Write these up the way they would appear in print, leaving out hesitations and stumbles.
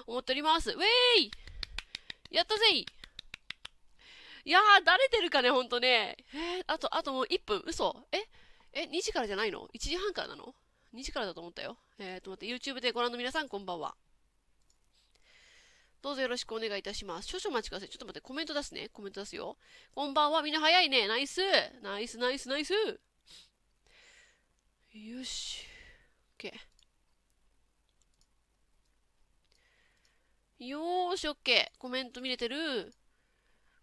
思っております。ウェイやったぜい。いやー、だれてるかね、ほんとね。あともう1分。嘘2時からじゃないの？ 1 時半からなの？ 2 時からだと思ったよ。待って、YouTube でご覧の皆さん、こんばんは。どうぞよろしくお願いいたします。少々お待ちください。ちょっと待って、コメント出すね。コメント出すよ。こんばんは。みんな早いね。ナイス。ナイス、ナイス、ナイス。よし。OK。よーし、OK。コメント見れてる。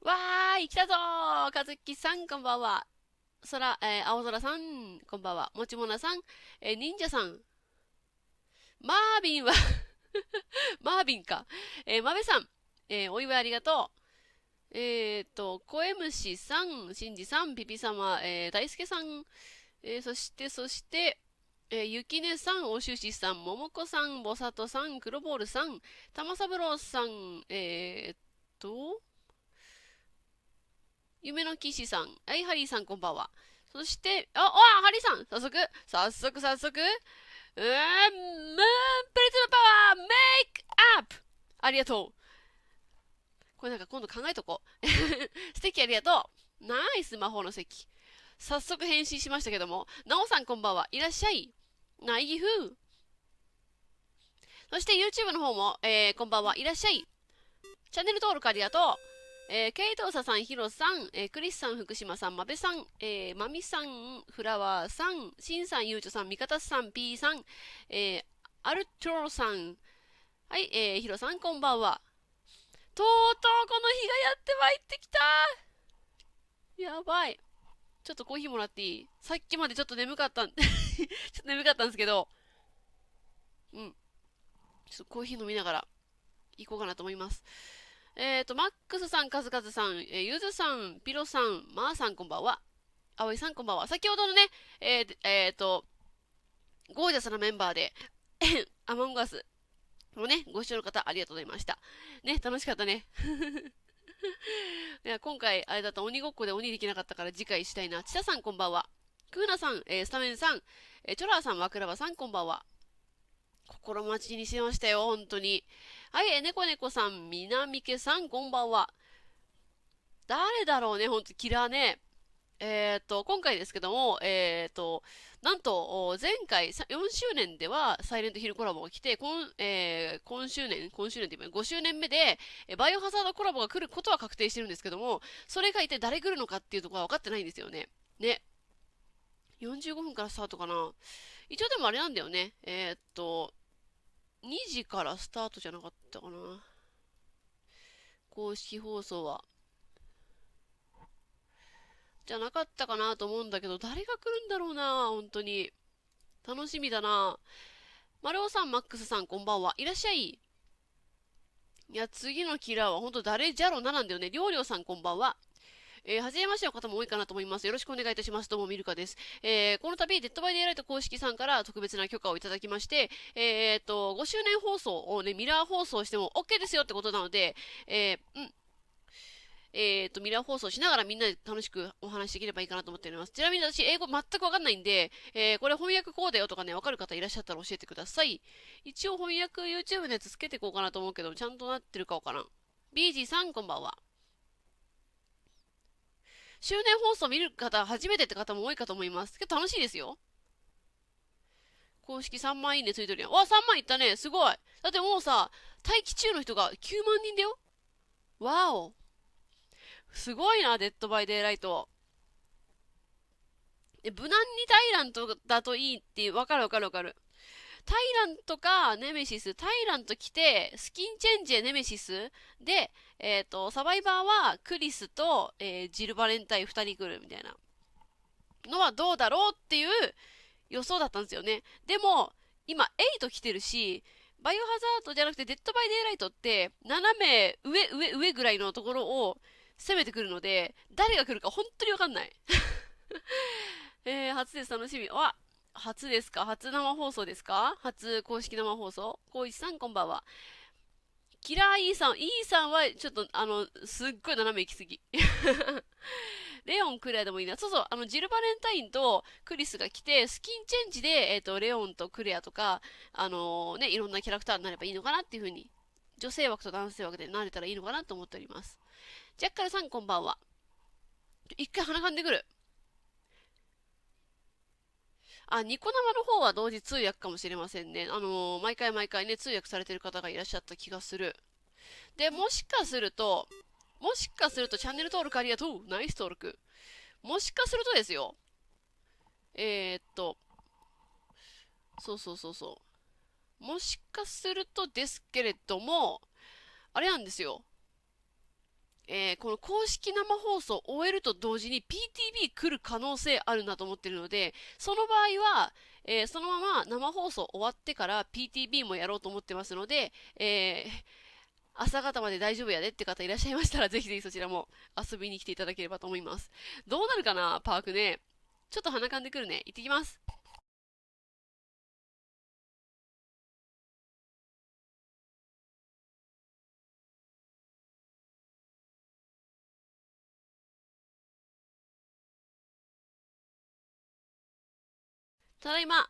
わーい、来たぞー。かずきさん、こんばんは。青空さん、こんばんは。もちもなさん、忍者さん。マービンはマービンか。まべさん、お祝いありがとう。声虫さん、しんじさん、ピピ様、大輔さん、そして、ゆきねさん、おしゅしさん、ももこさん、ぼさとさん、くろボールさん、たまさぶろうさん、夢の騎士さん、はい、ハリーさんこんばんは。そして、ハリーさん、早速、ムーンプリズムパワー、メイクアップありがとう。これなんか今度考えとこう。素敵ありがとう。ナイス魔法の席。早速返信しましたけども、なおさんこんばんは。いらっしゃい。なぎふう。そして YouTube の方も、こんばんは。いらっしゃい。チャンネル登録ありがとう。ケイトーサさん、ヒロさん、クリスさん、福島さん、まべさん、まみさん、フラワーさん、しんさん、ゆうちょさん、みかたさん、P さん、アルトロさん、はい、ヒロさん、こんばんは。とうとうこの日がやってまいってきた。やばい。ちょっとコーヒーもらっていい？さっきまでちょっと眠かったん、ちょっと眠かったんですけど、ちょっとコーヒー飲みながら行こうかなと思います。マックスさん、カズカズさん、ゆずさん、ピロさん、マーさんこんばんは。あおいさんこんばんは。先ほどのね、ゴージャスなメンバーで、アモンガスのね、ご視聴の方ありがとうございました。ね、楽しかったね。いや今回、あれだった鬼ごっこで鬼できなかったから次回したいな。ちたさんこんばんは。クーナさん、スタメンさん、チョラーさん、ワクラバさんこんばんは。心待ちにしてましたよ、本当に。はい、猫猫さん、みなみけさん、こんばんは。誰だろうね、ほんと、キラーね。今回ですけども、なんと、前回4周年ではサイレントヒルコラボが来て、今周年って言えば5周年目で、バイオハザードコラボが来ることは確定してるんですけども、それが一体誰来るのかっていうところは分かってないんですよね。ね。45分からスタートかな。一応でもあれなんだよね。2時からスタートじゃなかったかな。公式放送は。じゃなかったかなと思うんだけど、誰が来るんだろうな、本当に。楽しみだな。丸尾さん、マックスさん、こんばんは。いらっしゃい。いや、次のキラーは本当誰じゃろななんだよね。りょうりょうさん、こんばんは。はじめましての方も多いかなと思います。よろしくお願いいたします。どうも、ミルカです。この度、デッドバイデイライト公式さんから特別な許可をいただきまして、5周年放送をね、ミラー放送しても OK ですよってことなので、ミラー放送しながらみんなで楽しくお話しできればいいかなと思っております。ちなみに私、英語全くわかんないんで、これ翻訳こうだよとかね、わかる方いらっしゃったら教えてください。一応翻訳 YouTube のやつつけていこうかなと思うけど、ちゃんとなってるかわからん。BG さん、こんばんは。周年放送見る方、初めてって方も多いかと思います。けど楽しいですよ。公式3万いいねついてるやん。わ、3万いったね。すごい。だってもうさ、待機中の人が9万人だよ。わお。すごいな、デッドバイデイライト。無難にタイラントだといいっていう、わかる。タイラントかネメシス、タイラント来て、スキンチェンジでネメシスで、サバイバーはクリスと、ジルバレンタイン2人来るみたいなのはどうだろうっていう予想だったんですよね。でも、今8来てるし、バイオハザードじゃなくてデッドバイデイライトって斜め上ぐらいのところを攻めてくるので、誰が来るか本当にわかんない。初です、楽しみ。初ですか？初生放送ですか？初公式生放送？こういちさんこんばんは。キラー E さんはちょっとすっごい斜め行き過ぎ。レオンクレアでもいいな。そう、ジルバレンタインとクリスが来て、スキンチェンジで、レオンとクレアとか、いろんなキャラクターになればいいのかなっていう風に。女性枠と男性枠で慣れたらいいのかなと思っております。ジャッカルさんこんばんは。一回鼻かんでくる。ニコ生の方は同時通訳かもしれませんね。毎回毎回ね、通訳されてる方がいらっしゃった気がする。で、もしかすると、チャンネル登録ありがとう。ナイス登録。もしかするとですよ。もしかするとですけれども、あれなんですよ。この公式生放送を終えると同時に PTB 来る可能性あるなと思ってるので、その場合は、そのまま生放送終わってから PTB もやろうと思ってますので、朝方まで大丈夫やでって方いらっしゃいましたら、ぜひぜひそちらも遊びに来ていただければと思います。どうなるかな、パークね。ちょっと鼻かんでくるね。行ってきます。ただいま。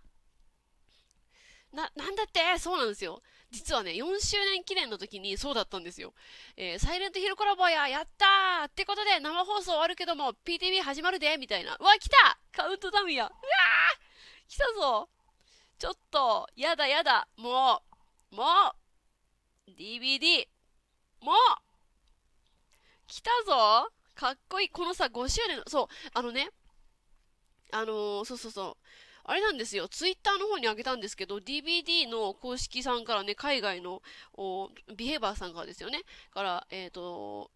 なんだってそうなんですよ。実はね、4周年記念の時にそうだったんですよ。サイレントヒルコラボやったーってことで生放送終わるけども PTB 始まるでみたいな。うわ、来たカウントダウンや。うわー来たぞ。ちょっと、やだやだ。もう DbD もう来たぞ。かっこいい。このさ、5周年の、そう、あれなんですよ。ツイッターの方にあげたんですけど、DbD の公式さんからね、海外のビヘイバーさんからですよね。から、そ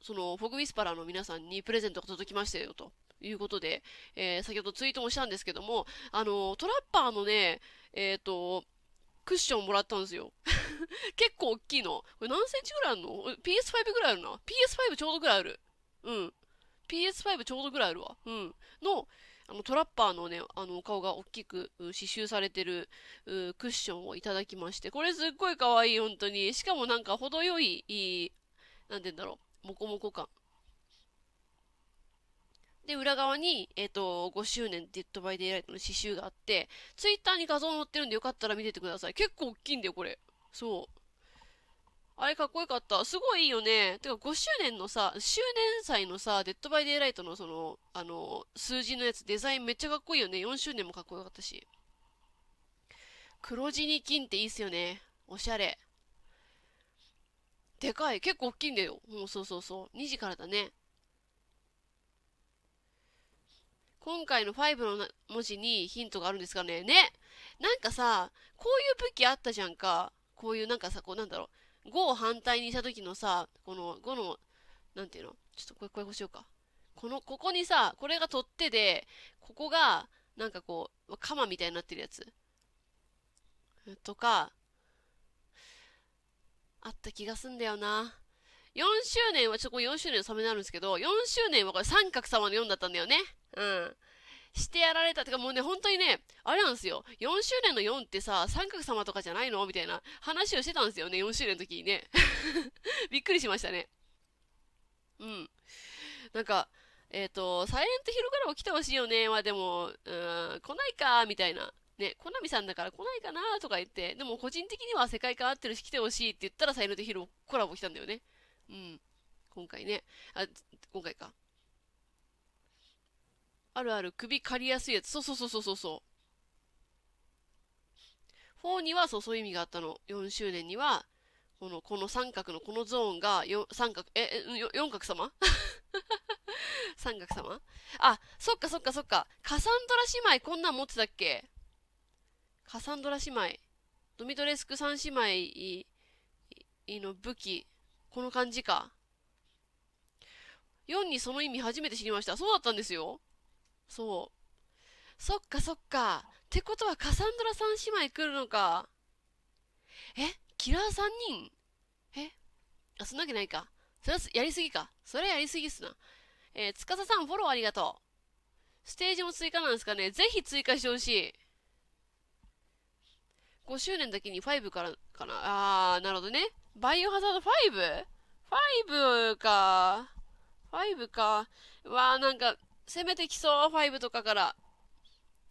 の、フォグウィスパラーの皆さんにプレゼントが届きましたよ、ということで、先ほどツイートもしたんですけども、トラッパーのね、クッションもらったんですよ。結構大きいの。これ何センチぐらいあるの？ ?PS5 ぐらいあるな。PS5 ちょうどぐらいある。うん。PS5 ちょうどぐらいあるわ。うん。の、トラッパーのね、お顔が大きく刺繍されてるクッションをいただきまして、これすっごい可愛い、本当に。しかもなんか程よい、なんて言うんだろう、モコモコ感。で、裏側に、5周年デッドバイデイライトの刺繍があって、ツイッターに画像載ってるんでよかったら見ててください。結構大きいんだよ、これ。そう。あれかっこよかった。すごいいいよね。てか5周年のさ、周年祭のさ、デッドバイデイライトのその、数字のやつ、デザインめっちゃかっこいいよね。4周年もかっこよかったし。黒地に金っていいっすよね。おしゃれ。でかい。結構大きいんだよ。もうそう。2時からだね。今回の5の文字にヒントがあるんですかね。ね。なんかさ、こういう武器あったじゃんか。こういうなんかさ、こうなんだろう。5を反対にした時のさ、この5の、なんていうのちょっとこれこうしようか。ここにさ、これが取っ手で、ここが、なんかこう、鎌みたいになってるやつ。とか、あった気がすんだよな。4周年はちょっとこれ4周年のサムネあるんですけど、4周年はこれ三角様の4だったんだよね。うん。してやられた。てかもうね、本当にね、あれなんですよ。4周年の4ってさ、三角様とかじゃないのみたいな話をしてたんですよね、4周年の時にね。びっくりしましたね。うん。なんか、サイレントヒルからも来てほしいよね。まあでも、来ないか、みたいな。ね、コナミさんだから来ないかなとか言って、でも個人的には世界観合ってるし来てほしいって言ったらサイレントヒルコラボ来たんだよね。うん。今回ね。今回か。あるある、首刈りやすいやつ。そう。4にはそういう意味があったの。4周年には、この三角のこのゾーンが、三角、四角様三角様あ、そっか。カサンドラ姉妹こんなん持ってたっけ？カサンドラ姉妹。ドミトレスク三姉妹の武器。この感じか。4にその意味初めて知りました。そうだったんですよ。そう。そっか。ってことはカサンドラ三姉妹来るのか。キラー3人そんなわけないか。それはやりすぎか。それはやりすぎっすな。つかささんフォローありがとう。ステージも追加なんですかね。ぜひ追加してほしい。5周年だけに5からかな。なるほどね。バイオハザード 5?5 か。5か。なんか、攻めてきそう。5とかから。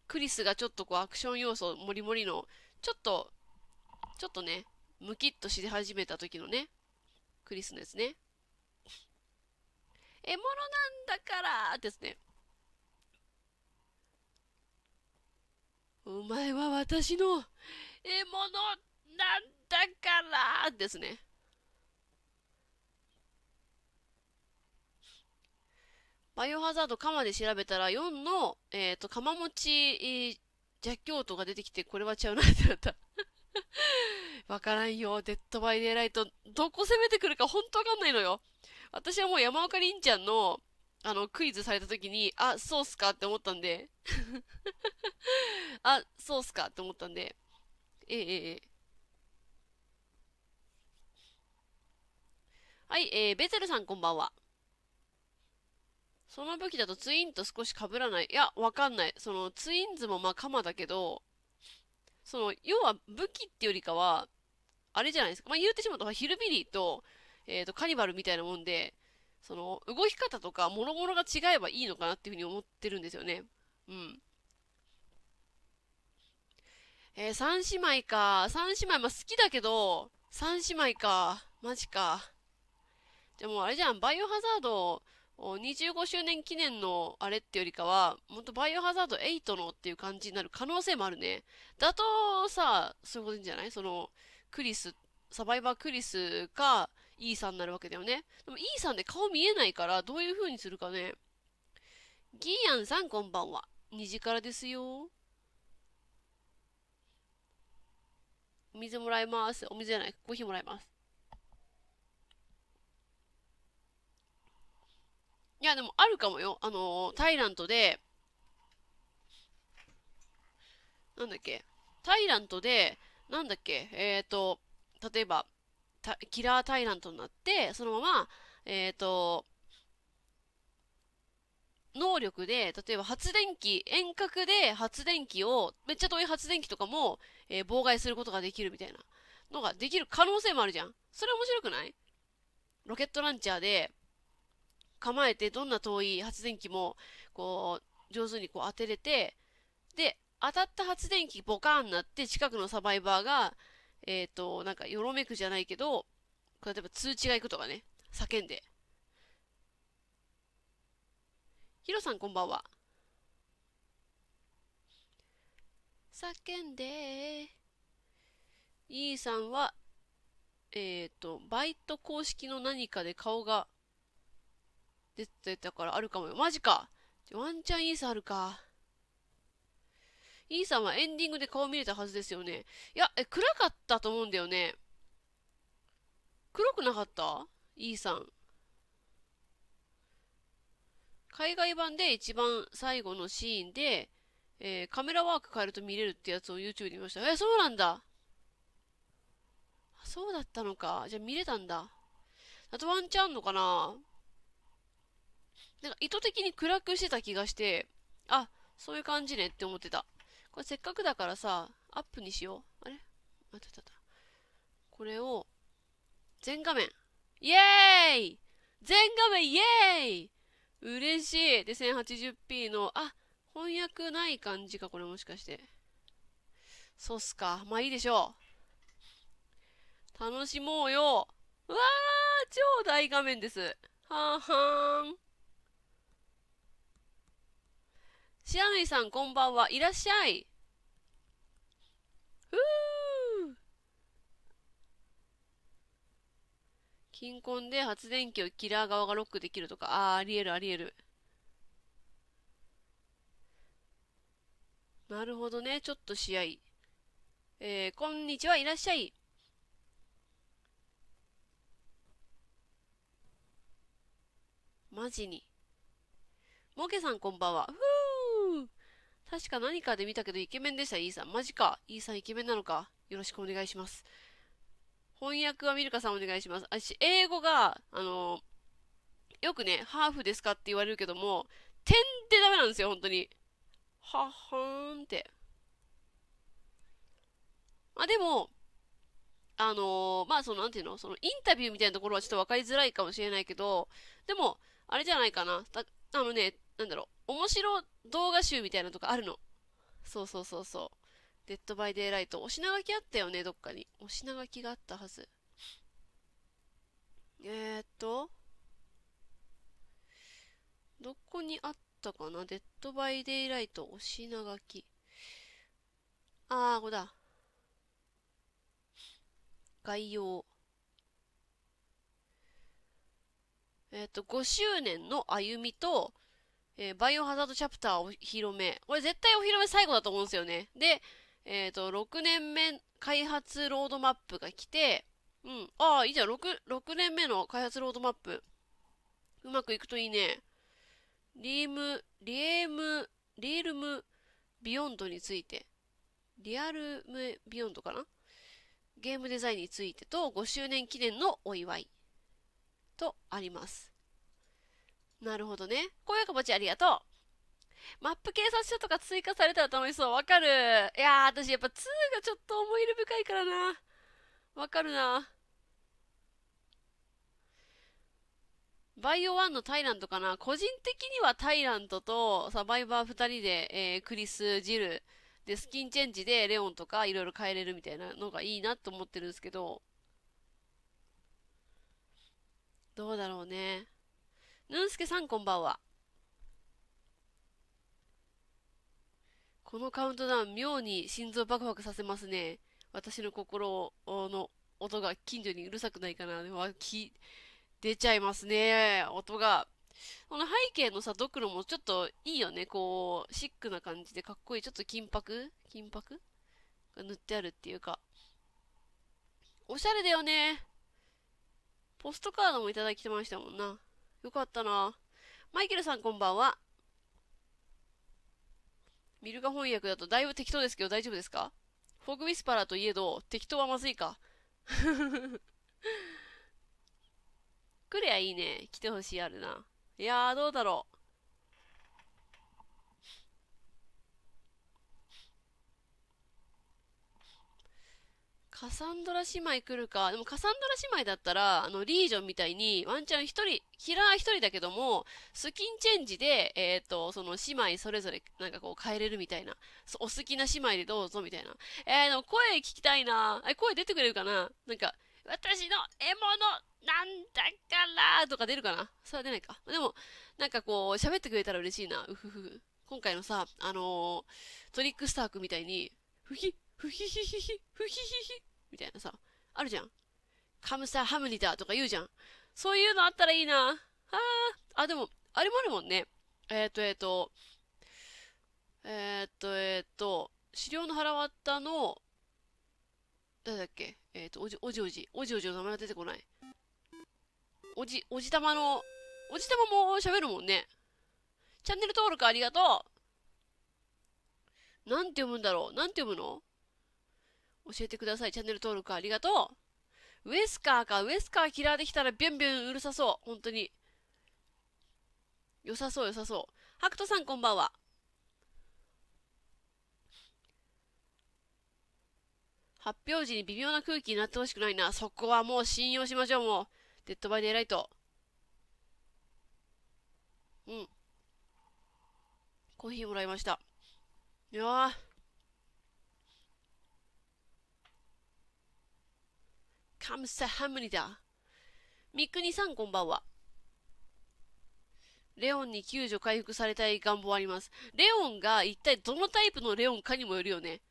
クリスがちょっとこうアクション要素もりもりの、ちょっとね、ムキッとし始めた時のね、クリスのやつね。獲物なんだからですね。お前は私の獲物なんだからですね。バイオハザードカマで調べたら4の、カマ持ち、弱強音が出てきて、これはちゃうなってなった。わからんよ。デッドバイデイライト、どこ攻めてくるかほんとわかんないのよ。私はもう山岡りんちゃんの、クイズされた時に、あ、そうっすかって思ったんで。あ、そうっすかって思ったんで。ええ。はい、ベゼルさんこんばんは。その武器だとツインと少し被らない。いや、わかんない。その、ツインズもまあカマだけど、その、要は武器ってよりかは、あれじゃないですか。まあ、言うてしまうと、ヒルビリーと、カニバルみたいなもんで、その、動き方とか、諸々が違えばいいのかなっていうふうに思ってるんですよね。うん。三姉妹か。三姉妹、まあ、好きだけど、三姉妹か。マジか。じゃあもうあれじゃん、バイオハザード25周年記念のあれってよりかは、もっとバイオハザード8のっていう感じになる可能性もあるね。だとさ、そういうこといいんじゃない？その、クリス、サバイバークリスか、イーサンになるわけだよね。でもイーサンで顔見えないから、どういう風にするかね。ギーヤンさんこんばんは。2時からですよ。お水もらいます。お水じゃない、コーヒーもらいます。いや、でもあるかもよ。タイラントで、なんだっけ。タイラントで、なんだっけ。例えば、キラータイラントになって、そのまま、能力で、例えば発電機、遠隔で発電機を、めっちゃ遠い発電機とかも、妨害することができるみたいなのができる可能性もあるじゃん。それ面白くない？ロケットランチャーで構えて、どんな遠い発電機も、こう、上手にこう当てれて、で、当たった発電機ボカーンになって、近くのサバイバーが、なんか、よろめくじゃないけど、例えば通知が行くとかね、叫んで。ヒロさんこんばんは。叫んで。イーさんは、バイト公式の何かで顔が出てたからあるかもよ。マジか。ワンチャンイーさんあるか。イーさんはエンディングで顔見れたはずですよね。いや、暗かったと思うんだよね。黒くなかった？イーさん。海外版で一番最後のシーンで、カメラワーク変えると見れるってやつを YouTube で見ました。そうなんだ。そうだったのか。じゃあ見れたんだ。あとワンチャンあんのかな？なんか意図的に暗くしてた気がして、あ、そういう感じねって思ってた。これせっかくだからさ、アップにしよう。あれあったあった。これを、全画面。イエーイ！全画面イエーイ！嬉しい。で、1080p の、あ、翻訳ない感じか、これもしかして。そうっすか。まあいいでしょう。楽しもうよ。うわー、超大画面です。はーはーん。シアヌイさん、こんばんは。いらっしゃい。ふー。金婚で発電機をキラー側がロックできるとか。ありえるありえる。なるほどね。ちょっと試合。こんにちは。いらっしゃい。マジに。モケさんこんばんは。ふー。確か何かで見たけどイケメンでした、イーさん。マジか。イーさんイケメンなのか。よろしくお願いします。翻訳はミルカさんお願いします。英語が、よくね、ハーフですかって言われるけども、点でダメなんですよ、本当に。ははーんって。まあでも、まあその、なんていうの、そのインタビューみたいなところはちょっとわかりづらいかもしれないけど、でも、あれじゃないかな。なんだろう、面白動画集みたいなのとかあるの。そうそうそうそう。デッドバイデイライト。お品書きあったよね、どっかに。お品書きがあったはず。どこにあったかな、デッドバイデイライト、お品書き。これだ。概要。5周年の歩みと、バイオハザードチャプターお披露目。これ絶対お披露目最後だと思うんですよね。で、6年目開発ロードマップが来て、いいじゃん。6年目の開発ロードマップ。うまくいくといいね。リールムビヨンドについて。リアルムビヨンドかな、ゲームデザインについてと5周年記念のお祝いとあります。なるほどね。高評価ポチありがとう。マップ警察署とか追加されたら楽しそう。わかる。いやー、私やっぱ2がちょっと思い入れ深いからな。わかるな。バイオ1のタイラントかな。個人的にはタイラントとサバイバー2人で、クリス、ジル、で、スキンチェンジでレオンとかいろいろ変えれるみたいなのがいいなと思ってるんですけど、どうだろうね。ぬんすけさんこんばんは。このカウントダウン、妙に心臓バクバクさせますね。私の心の音が近所にうるさくないかな。出ちゃいますね、音が。この背景のさ、ドクロもちょっといいよね。こう、シックな感じでかっこいい。ちょっと金箔が塗ってあるっていうか。おしゃれだよね。ポストカードもいただきましたもんな。よかったな。マイケルさんこんばんは。ミルカ翻訳だとだいぶ適当ですけど大丈夫ですか？フォグウィスパラーといえど、適当はまずいか。クレアいいね。来てほしいあるな。いやー、どうだろう。カサンドラ姉妹来るか。でもカサンドラ姉妹だったら、リージョンみたいに、ワンチャン一人、キラー一人だけども、スキンチェンジで、その姉妹それぞれなんかこう変えれるみたいな。お好きな姉妹でどうぞみたいな。でも声聞きたいな。声出てくれるかな、なんか、私の獲物なんだからとか出るかな、それは出ないか。でも、なんかこう、喋ってくれたら嬉しいな。うふふ。今回のさ、トリックスタークみたいに、ふひ、ふひひひひ、ふひひひ、みたいなさ、あるじゃん。カムサハムニダとか言うじゃん。そういうのあったらいいな。でも、あれもあるもんね。資料の腹渡の、誰だっけ、おじの名前が出てこない。おじたまも喋るもんね。チャンネル登録ありがとう。なんて読むんだろう、なんて読むの、教えてください。チャンネル登録ありがとう。ウエスカーキラーできたらビュンビュンうるさそう。本当に。良さそう。ハクトさんこんばんは。発表時に微妙な空気になってほしくないな。そこはもう信用しましょう、もう。デッドバイデイライト。コーヒーもらいました。いやー。カムサハムニだ。ミクニさんこんばんは。レオンに救助回復されたい願望あります。レオンが一体どのタイプのレオンかにもよるよね。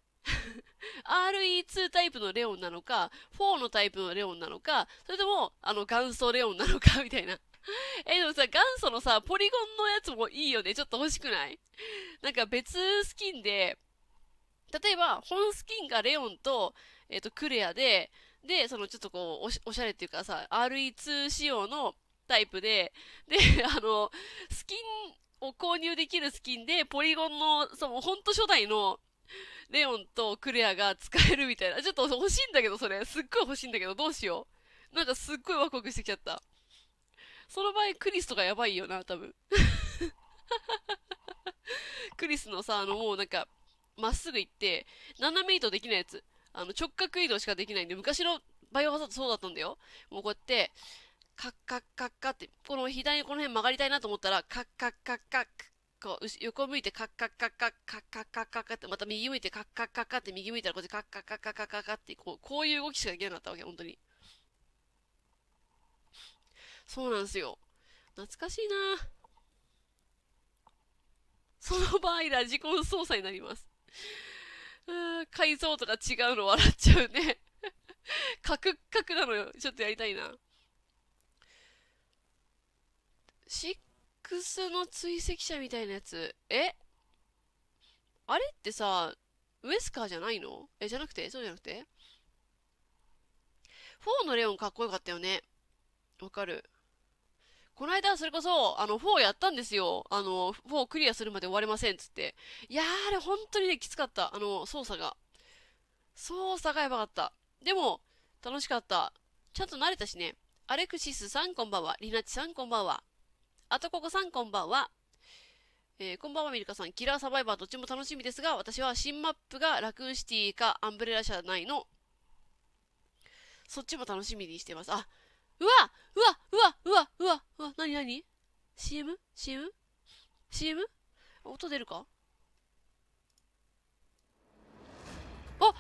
RE2 タイプのレオンなのか、4のタイプのレオンなのか、それとも、元祖レオンなのか、みたいな。でもさ、元祖のさ、ポリゴンのやつもいいよね。ちょっと欲しくない？なんか別スキンで、例えば、本スキンがレオンと、クレアで、そのちょっとこう、おしゃれっていうかさ、RE2 仕様のタイプで、スキンを購入できるスキンで、ポリゴンの、ほんと初代の、レオンとクレアが使えるみたいな。ちょっと欲しいんだけど、それ。すっごい欲しいんだけど、どうしよう。なんかすっごいワクワクしてきちゃった。その場合、クリスとかやばいよな、多分。クリスのさ、もうなんか、まっすぐ行って、斜め移動できないやつ。直角移動しかできないんで、昔のバイオハザードそうだったんだよ。もうこうやって、カッカッカッカって、この左にこの辺曲がりたいなと思ったら、カッカッカッカッこう横向いてカッカッカッカッカッカッカッカッカッってまた右向いてカッカッカッカッって右向いたらこっちカッカッカッカッカッカッカッってこういう動きしかできなかったわけ、本当に。そうなんですよ。懐かしいな。その場合ラジコン操作になります。解像度が違うの笑っちゃうね。カクッカクなのよ。ちょっとやりたいな。6の追跡者みたいなやつ。あれってさ、ウエスカーじゃないの？じゃなくてそうじゃなくて4のレオンかっこよかったよね。わかる。この間、それこそ、4やったんですよ。4クリアするまで終われませんっつって。いやー、あれ本当にね、きつかった。操作が。操作がやばかった。でも、楽しかった。ちゃんと慣れたしね。アレクシスさんこんばんは。リナッチさんこんばんは。あとここさんこんばんは。こんばんはミルカさん。キラーサバイバーどっちも楽しみですが、私は新マップがラクーンシティかアンブレラ社内の、そっちも楽しみにしてます。あ、うわうわうわうわうわうわ、なになに ?CM?CM?CM? 音出るか？な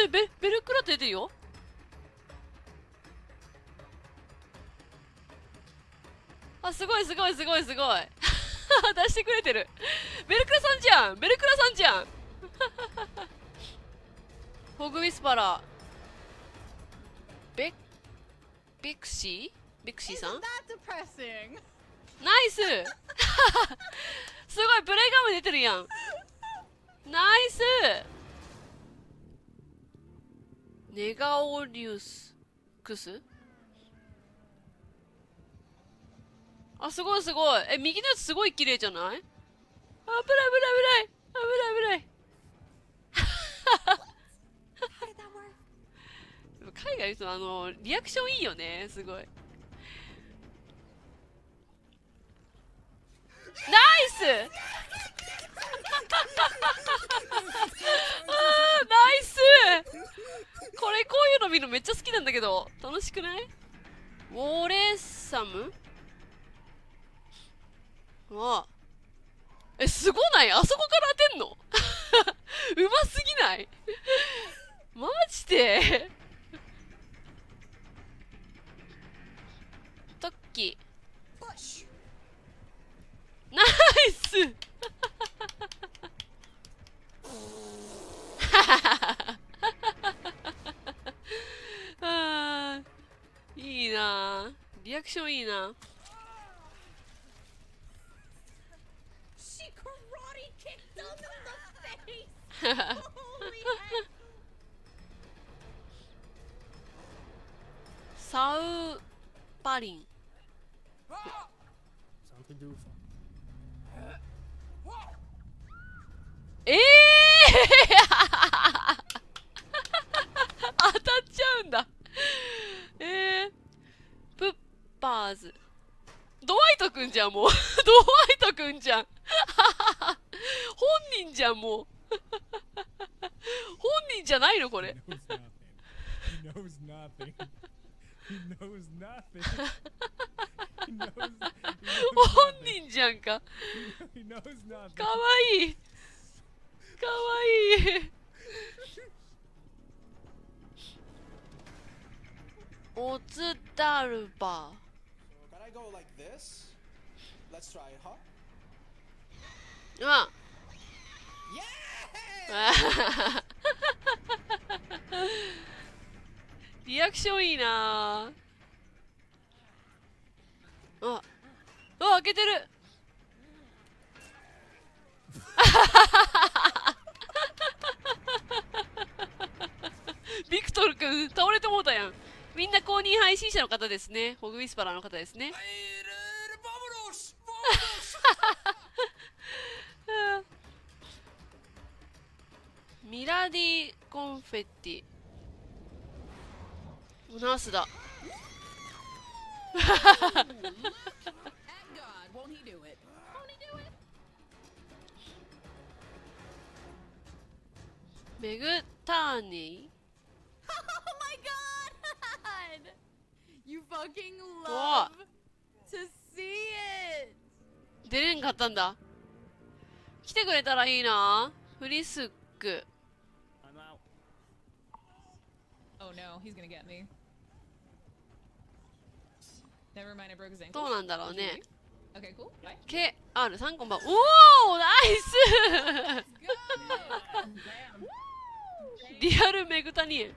にベルクラって出てるよ。あ、すごいすごいすごいすごい。出してくれてる。ベルクラさんじゃん。ベルクラさんじゃん。ホグウィスパラー。ビクシーさんナイス。すごい、プレイガム出てるやん。ナイス。ネガオリウスクス。あ、すごいすごい。右のやつすごい綺麗じゃない？危ない危ない危ない危ない危ない。海外の人リアクションいいよね、すごい。ナイス。ナイス。こういうの見るのめっちゃ好きなんだけど、楽しくない？ウォレサム？すごない？あそこから当てんの？うますぎない？マジで？トッキー。ナイス。いいな。リアクションいいな。サウパリン。当たっちゃうんだ。プッパーズ。ドワイトくんじゃん、もう。ドワイトくんじゃん。本人じゃん、もう。本人じゃないの、これ。本人じゃんか。かわいい。かわいい。オツダルバー。リアクションいいな。開けてる。ビクトル君倒れてもうたやん。みんな公認配信者の方ですね。ホグウィスパラーの方ですね。ミラディコンフェッティ。ナースだ。メグターニー。You fucking love to see it. 出れんかったんだ。来てくれたらいいな。フリスック。どうなんだろうね。KR さんこんばんは。おお、ナイスリアルメグタニエ。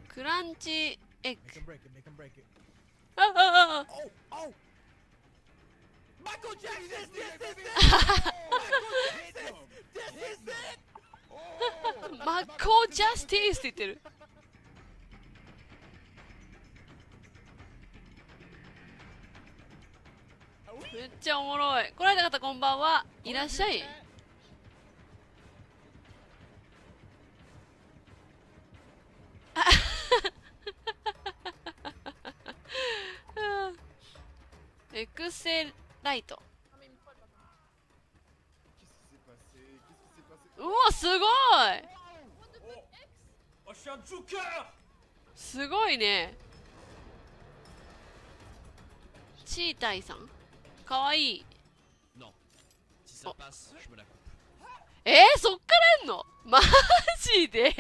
クランチエッグ。あマッコージャスティスって言ってる。めっちゃおもろい。来られた方こんばんは。いらっしゃい。エクセライト。うわ、すごいすごいね。チータイさんかわいい。そっからやんのマジで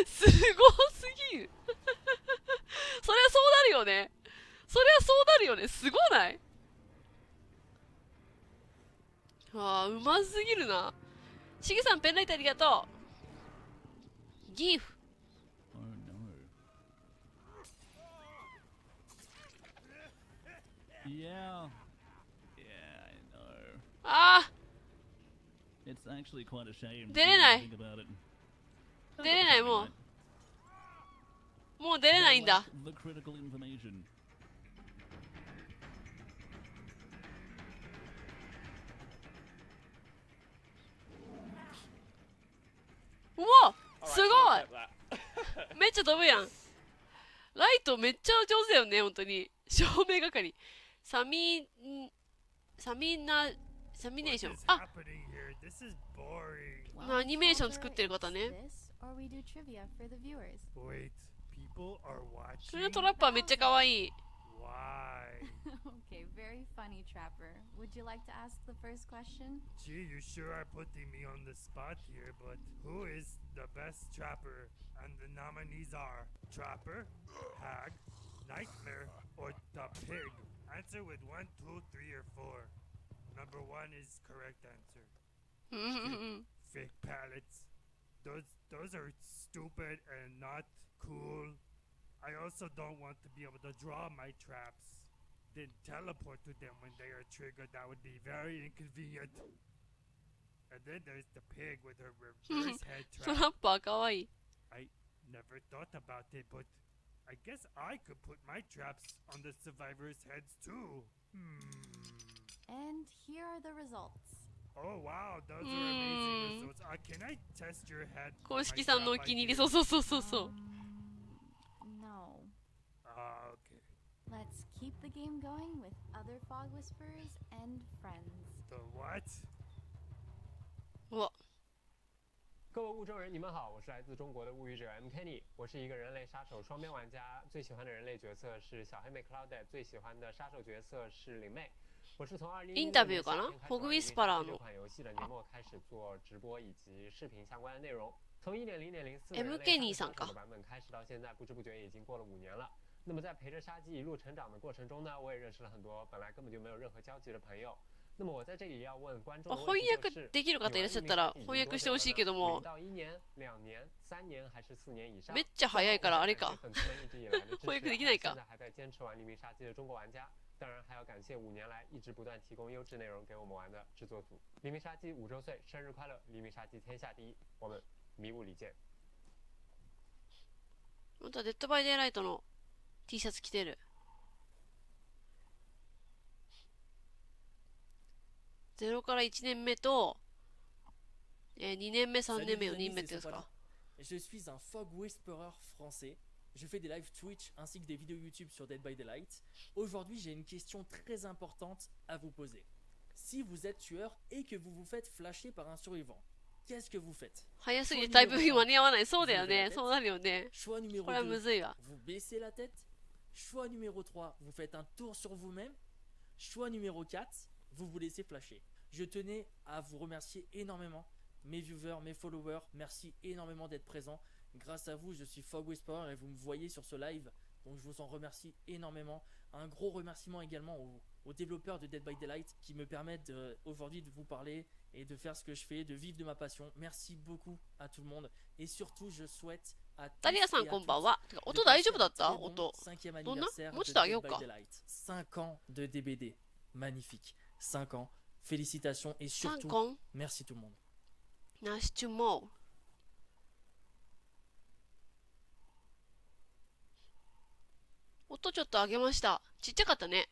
すごすぎるそりゃそうなるよね。そりゃそうなるよね。すごない？ああ、うますぎるな。しげさん、ペンライトありがとう。ギフ。ああ。出れない。出れない、もう。もう出れないんだ。うわ、すごいめっちゃ飛ぶやん。ライトめっちゃ上手だよね、本当に。照明係。サミネーション。あ、アニメーション作ってる方ね。それのトラッパーめっちゃ可愛い。Okay, very funny, Trapper. Would you like to ask the first question? Gee, you sure are putting me on the spot here, but who is the best Trapper? And the nominees are Trapper, Hag, Nightmare, or the Pig. Answer with 1, 2, 3, or 4. Number 1 is correct answer. Fake pallets. Those are stupid and not cool. I also don't want to be able to draw my traps, then teleport to them when they are triggered. That would be very inconvenient. And then there's the pig with her reverse head トラ trap. ッパー可愛い。I never thought about it, but I guess I could put my traps on the survivors' heads too. And here are the results. Oh wow, those are amazing results. Can I test your head? 公式さんのお気に入り。そうそうそうそうそう。No. Okay. Let's keep the game going with other fog whisperers and friends. The what? うわ。各位物证人，你们好，我是来自中国的物语者 M Kenny， 我是一个人类杀手双边玩家，最喜欢的人类角色是小黑妹 Cloudette， 最喜欢的杀手角色是灵妹。我是从2016年夏天开始玩这款游戏的年末开始做直播以及视频相关的内容。从 1.0.04 的人类杀手的版本开始到现在，不知不觉已经过了5年了。那么在陪着杀鸡一路成长的过程中呢，我也认识了很多本来根本就没有任何交集的朋友。那么我在这里要问观众的问题就是，できる方いらっしゃったら翻訳してほしいけども、到1年、2年、3年还是4年以上？めっちゃ早いからあれか。粉丝们一直以来的支持，翻訳できないか。现在还在坚持玩黎明杀机的中国玩家。当然还要感谢5年来一直不断提供优质内容给我们玩的制作组。黎明杀机5周岁，生日快乐！黎明杀机天下第一，我们迷雾里见。本当はデッドバイデイライトの T シャツ着てる。0から1年目と、2年目、3年目、4年目ってですか。Je suis un fog whisperer français. Je fais des lives Twitch ainsi que des vidéos YouTube sur Dead by Daylight. Aujourd'hui, j'ai une question très importante à vous poser. Si vous êtes tueur et que vous vous faites flasher par un survivant, qu'est-ce que vous faites? 早すぎてタイプ間に合わない。そうだよね。そうなるよね。 Choix numéro これはむずい 2, わ。 vous baissez la tête. Choix numéro 3, vous faites un tour sur vous-même. Choix numéro 4, vous vous laissez flasher. Je tenais à vous remercier énormément, mes viewers, mes followers, merci énormément d'être présents. Grâce à vous, je suis Fog Whisperer et vous me voyez sur ce live, donc je vous en remercie énormément. Un gros remerciement également aux développeurs de Dead by Daylight qui me permettent aujourd'hui de vous parler et de faire ce que je fais, de vivre de ma passion. Merci beaucoup à tout le monde et surtout je souhaite à tous ダリアさんこんばんは。てか音大丈夫だった？音。 5e どんな？ anniversaire もう de ちょっと上げよ Dead う by か。 Daylight. 5 ans de DbD. Magnifique. 5 ans. Félicitations et 3 surtout コン。 merci tout le monde. ナシチュモー。音ちょっと上げました。ちっちゃかったね。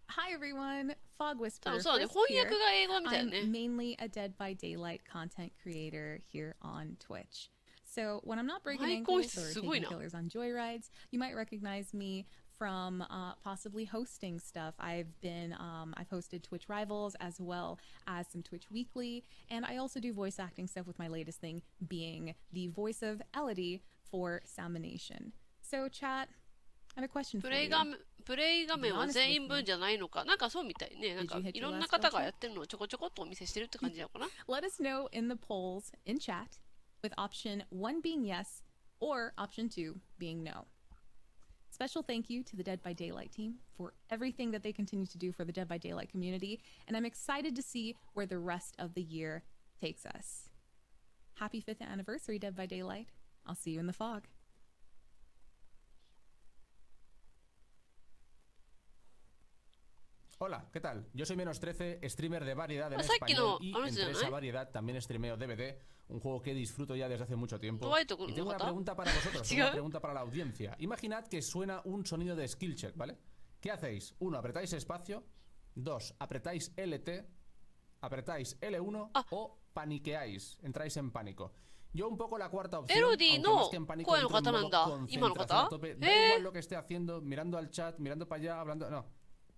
Hi everyone, Fog 多 Whisperer 分そうだね。 Frisk 翻 here. 訳が英語みたい I'm ね。 mainly a Dead by Daylight content creator here on Twitch. So when I'm not breaking マイク音 ankles 質 or すごい taking な。 killers on joyrides, you might recognize me from possibly hosting stuff. I've hosted Twitch Rivals as well as some Twitch Weekly, and I also do voice acting stuff with my latest thing being the voice of Elodie for Salmonation. So chat, I have a question プ for レイ you. 画面、プレイ画面は全員分じゃないのか。なんかそうみたいね。なんか Did you hit いろ your んな last 方が bell, やってるのをちょこちょこっとお見せしてるって感じなのかな。 Let us know in the polls in chat with option 1 being yes or option 2 being no. Special thank you to the Dead by Daylight team for everything that they continue to do for the Dead by Daylight community, and I'm excited to see where the rest of the year takes us. Happy 5th anniversary, Dead by Daylight. I'll see you in the fog. Hola, ¿qué tal? Yo soy Menos13, streamer de variedad en さっき español の y あの人じゃ entre な esa い？ variedad también streameo DbD, un juego que disfruto ya desde hace mucho tiempo. ドワイト Y の tengo una 方？ pregunta para vosotros, 違 una う？ pregunta para la audiencia. Imaginad que suena un sonido de skill check, ¿vale? ¿Qué hacéis? 1, apretáis espacio. 2, apretáis LT. Apretáis L1 o paniqueáis, entráis en pánico. Yo un poco la cuarta opción, Elodie aunque の más que en pánico 声の entro en 方なん modo だ。今の concentración a 方？ tope. Da igual lo que esté haciendo, mirando al chat, mirando para allá, hablando... No,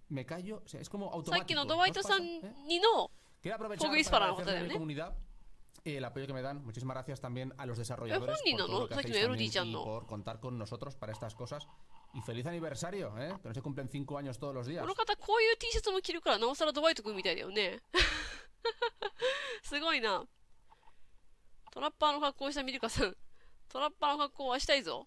me callo, o sea, es como さっき automático. の ¿No ドワイ os ト pasa? さん ¿Eh? にの Quiero aprovechar Fog Whisperer para の方だ agradecerle よ a mi ね。 comunidad el apoyo que me dan. Muchísimas gracias también a los え、 desarrolladores 本人 por な todo の？ lo que さっき hacéis のエロディ también ちゃん y の。 por contar con nosotros para estas cosas. Y feliz aniversario, ¿eh? Que no se cumplen 5 años todos los días. この方こういう T シャツも着るからなおさらドワイト君みたいだよね。すごいな。トラッパーの格好したミルカさん。トラッパーの格好はしたいぞ。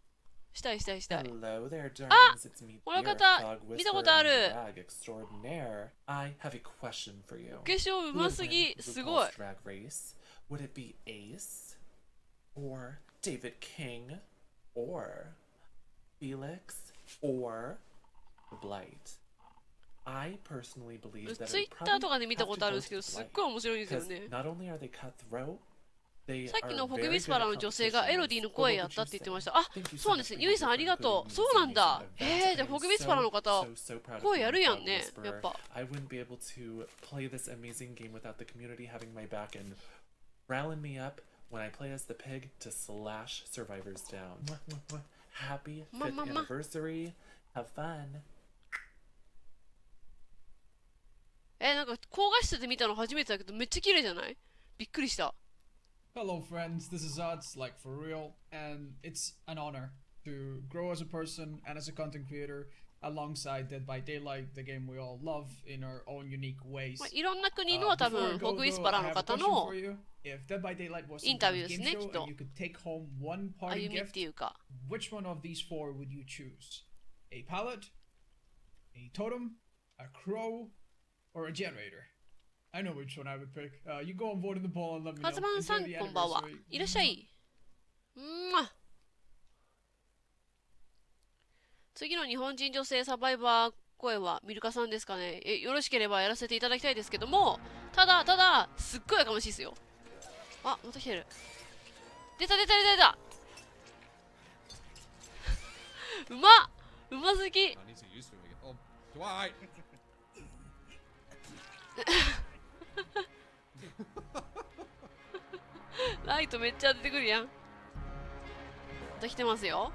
したいしたいしたい。 Hello there, darlings. It's me, この your 方 Fog 見たこ Whisperer とあ and る。 drag extraordinaire. I have a question for you. お化粧うますぎ。すごい。 RuPaul's Drag Race. Would it be Ace, or David King, or Felix, or Blight? I personally believe that ツイ it ッター probably とかで見た have こ to とあるん go ですけど、 to すっ Blight. ごい面白いんですよ Because ね。 not only are they cutthroat, they さっきの are フォグウ very ィスパ good ラー at の女性がエロディの competitions. 声 What や would ったっ you て言って say? ました。あ、 Thank you そうなんですね。 so much ゆいさんありがとう。そうなんだ。じゃあフォグウィスパラーの方、 so proud of 声やるやん you, ね。 Fog やっ Whisperer. ぱ。 I wouldn't be able to play this amazing game without the community having my back and rallying me up when I play as the pig to slash survivors down. Happy 5th anniversary. Have fun. なんか高画質で見たの初めてだけどめっちゃ綺麗じゃない？びっくりした。 Hello friends, this is Odds, like for real, and it's an honor to grow as a person and as a content creator alongside Dead by Daylight, the game we all love in our own unique ways. まあ、いろんな国の多 Before 分 I フォ go, グウィス though, パラ I ーの have a 方 question の for you. If Dead by Daylight was イン some タ kind ビュ of ーです game ね、き show っと。 and you could take home one party 歩みっ gift, ていうか。 which one of these four would you choose? A pallet, a totem, a crow, or a generator? I know which one I would pick. You go on board in the poll and let me know. カズマンさん Enjoy the こんばんは。 anniversary. いらっしゃい。次の日本人女性サバイバー声はミルカさんですかね。よろしければやらせていただきたいですけども、ただ、すっごいやかましいですよ。あ、また来てる。出たうますぎ。ライトめっちゃ出てくるやん。また来てますよ。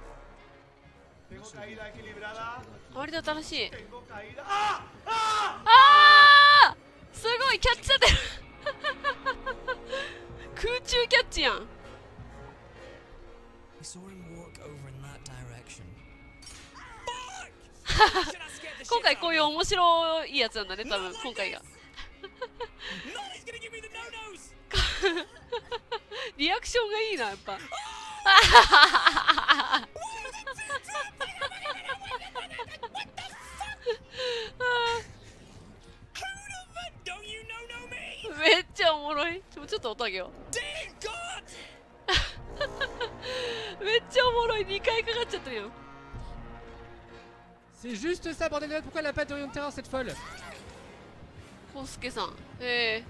割と新しい。すごいキャッチされてる。空中キャッチやん。今回こういう面白いやつなんだね、多分今回が。リアクションがいいな、やっぱ。めっちゃおもろい。ちょっと音上げよう。めっちゃおもろい。2回かかっちゃってるよ。C'est juste ça, bordel de merde, pourquoi elle a pas d'Orion de terreur cette folle? コウスケさん。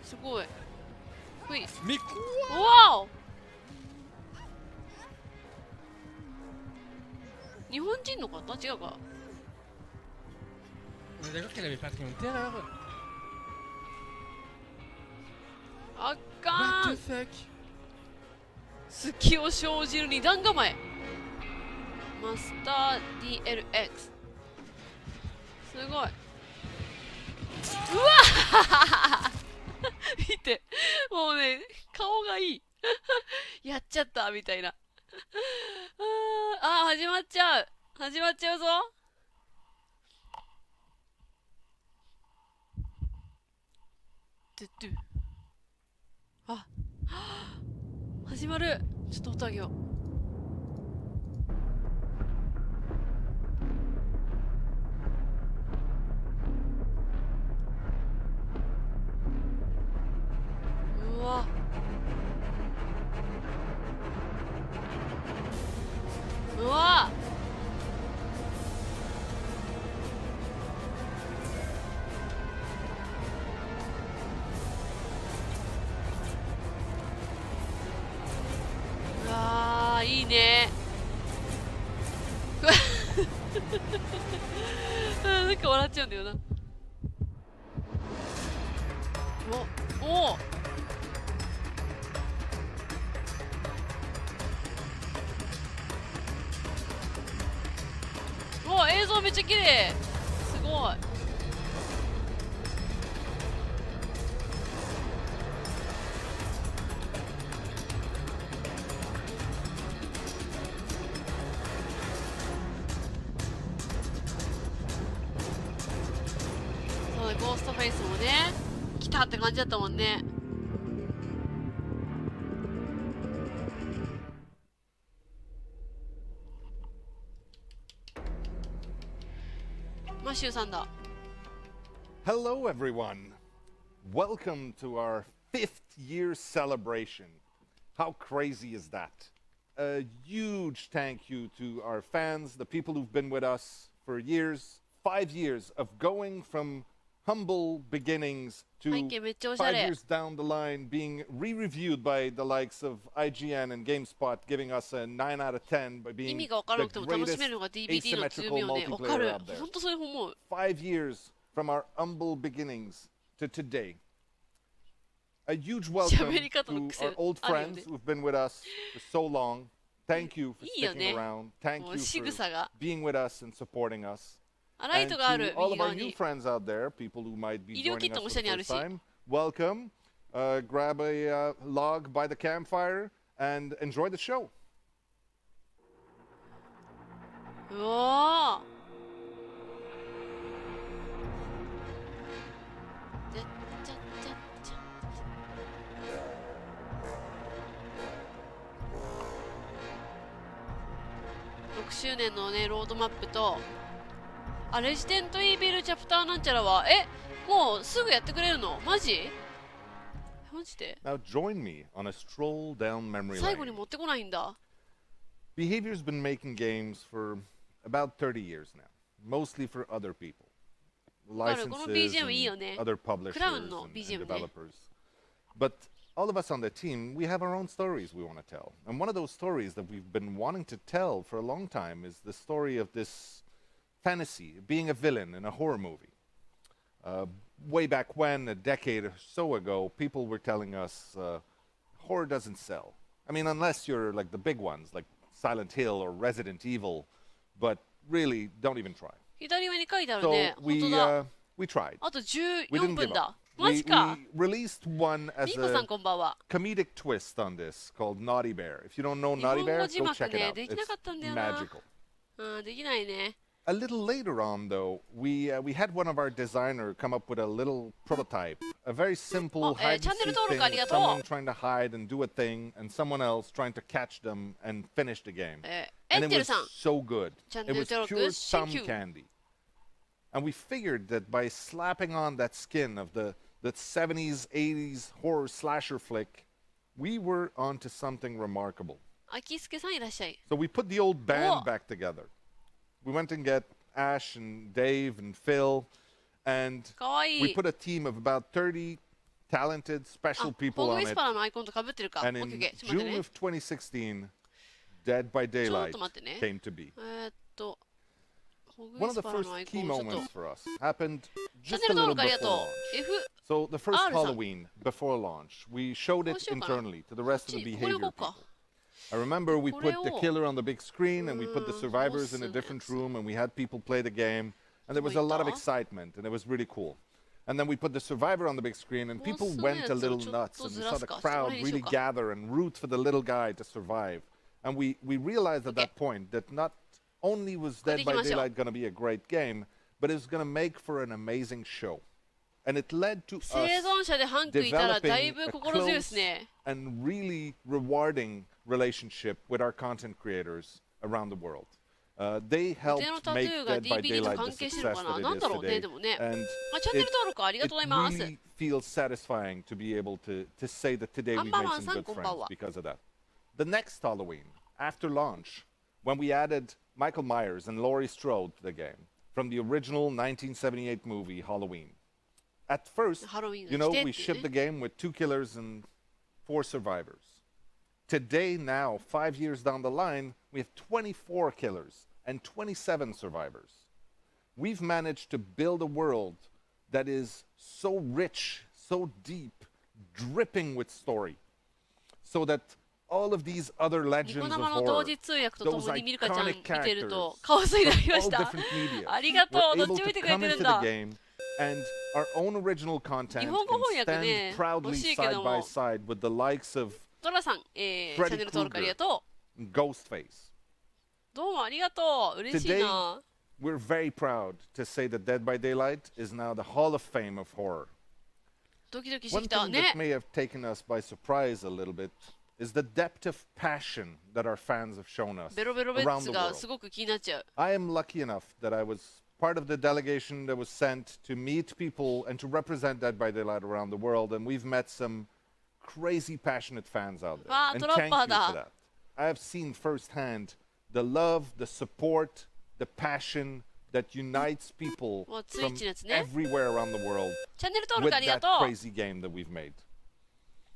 すごい。ほい。 Mais わお。日本人の方？違うか。 on est d'accord qu'elle avait pas d'Orion de terreur? あ What か the ん。 fuck? 隙を生じる二段構え。マスター DLX。すごい。うわ見て。もうね、顔がいい。やっちゃったみたいな。始まっちゃう。始まっちゃうぞ。ドゥドゥ。始まる。ちょっと音上げよう。うわ。うわ。うわー、いいね。なんか笑っちゃうんだよな。おお。映像めっちゃ綺麗。すごい。そうだ、ゴーストフェイスもね来たって感じだったもんね。マシューさんだ。 Hello, everyone. Welcome to our 5th year celebration. How crazy is that? A huge thank you to our fans, the people who've been with us for years. 5 years of going from humble beginnings to 背景めっちゃおしゃ 5れ。 years down the line being re-reviewed by the likes of IGN and GameSpot, giving us a 9 out of 10 by 意 being 味が分からなくて the も楽し greatest めるのが DbD の強み asymmetrical よね。分かる multiplayer。out there. 本当そういう思う。 5 years from our humble beginnings to today. A huge welcome 喋り方の to 癖 our old あるよね。 friends who've been with us for so long. Thank you for いいよね。 sticking around. Thank もう you 仕 for 草が。 being with us and supporting us. ライ And トがある to all 右 of our 側 new に。 friends out there, people who might be 医療キッ joining トも us 下 for に the ある first し。 time, welcome. Grab a log by the campfire and enjoy the show. うおー。じゃじゃじゃじゃ。6周年のねロードマップと、レジデントイービルチャプターなんちゃらはもうすぐやってくれるの？マジで？ Now join me on a stroll down memory 最後 lane. に持ってこないんだ。 Behavior's been making games for about 30 years now, mostly for other people. わかる。この Licenses BGM いいよね。 and other publishers クラウンの and BGM ね。 developers. But all of us on the team, we have our own stories we want to tell. And one of those stories that we've been wanting to tell for a long time is the story of this fantasy, being a villain in a horror movie. Way back when, a decade or so ago, people were telling us horror doesn't sell. I mean, unless you're like the big ones, like Silent Hill or Resident Evil, but really, don't even try. 左上に書いてある So ね。本当だ。 we tried. あと We 14 didn't 分 give だ up.。マジか。 we released one ミ as ーコさん a こんばんは。 comedic twist on this called Naughty Bear. If you don't know 日 Naughty 本語 Bear, 字 go 幕 check it ね、 out. できな It's かったんだよな。 magical. うん、できないね。A little later on, though, we had one of our designer come up with a little prototype, a very simple hide and seek thing with someone trying to hide and do a thing, and someone else trying to catch them and finish the game. And it was so good. It was pure thumb candy. And we figured that by slapping on that skin of the 70s, 80s horror slasher flick, we were onto something remarkable. 秋助さんいらっしゃい。 So we put the old band back together. We went and get Ash and Dave and Phil, and かわいい。 we put a team of about 30 talented, special あ、 people フォグウ on ィス it. パーのアイコンと被ってるか。And オッケー in オッケー。ちょっと待って June ね。 of 2016, Dead by ちょっ Daylight と待ってね。 came to be. フォグウ One ィ of ス the パーのアイ first コ key ンをちょっと。 moments for us happened チャン just ネ a ル登 little 録ありが before と launch. う。F So the first R さん。 Halloween before launch, we showed it こうしようかな。 internally to the rest of the これを behavior こう people. か。 I remember we これ put を the killer on the big screen and we put the ボ survivors ス in a のや different つ。 room and we had people play the game and there was ど a こい lot of た？ excitement and it was really cool. And then we put the survivor on the big screen and ボ people スの went や a つを little ちょっ nuts と and ず we ら saw す the か。ちょっとこ crowd れにしよ really うか。 gather and root for the little guy to survive. And we realized at that point that not only was これで Dead いき by ましょう。 Daylight going to be a great game, but it was going to make for an amazing show. And it led to 生 us 存者でハンクいたらだい developing ぶ a 心強いです close ね。 and really rewarding relationship with our content creators around the world. They 腕 helped のタト make ゥーが Dead by DbD と Daylight 関 the 係してるの success かな。 that なん it だ is ろうね、 today. でもね。 And あ、チャンネ it, ル登録ありがとうございます。 really feels satisfying to be able to say that today we've made some good friends because of that. The next Halloween, after launch, when we added Michael Myers and Laurie Strode to the game from the original 1978 movie Halloween. At first, ハロウィン you が know, 来てっ we ていう shipped ね。 the game with 2 killers and 4 survivors. Today, now, 5 years down the line, we have 24 killers and 27 survivors. We've managed to build a world that is so rich, so deep, dripping with story, so that all of these other ニコ legends of 生の同 horror, 時通訳とと those もにミルカちゃん見 iconic てると characters カオスになりま of し all た。 different media ありがとう。 were どっ able ちも見 to てくれ come てる into ん the だ。 game, and our own original 日 content 本語 can 翻訳ね stand proudly 欲しいけ side ど by も。 side with the likes of トラさん、チャンネル登録ありがと Ghostface. う。どうもありがとう。嬉しい Today, な。 we're very proud to say that Dead by Daylight is now the Hall of Fame of horror. ドキドキして One きた thing ね that。may have taken us by surprise a little bit is the depth of passion that our fans have shown us ベロベロベッ around ツ the が world. すごく気になっちゃう。 I am lucky enough that I was part of the delegation that was sent to meet people and to represent Dead by Daylight around the world, and we've met some crazy passionate fans out there. わあ、 And トラッ thank パー you for だ。 that. I have seen firsthand the love, the support, the passion that unites people わあ、ツイッ from チのやつね。 everywhere around the world チャンネル登 with 録ありが that とう。 crazy game that we've made.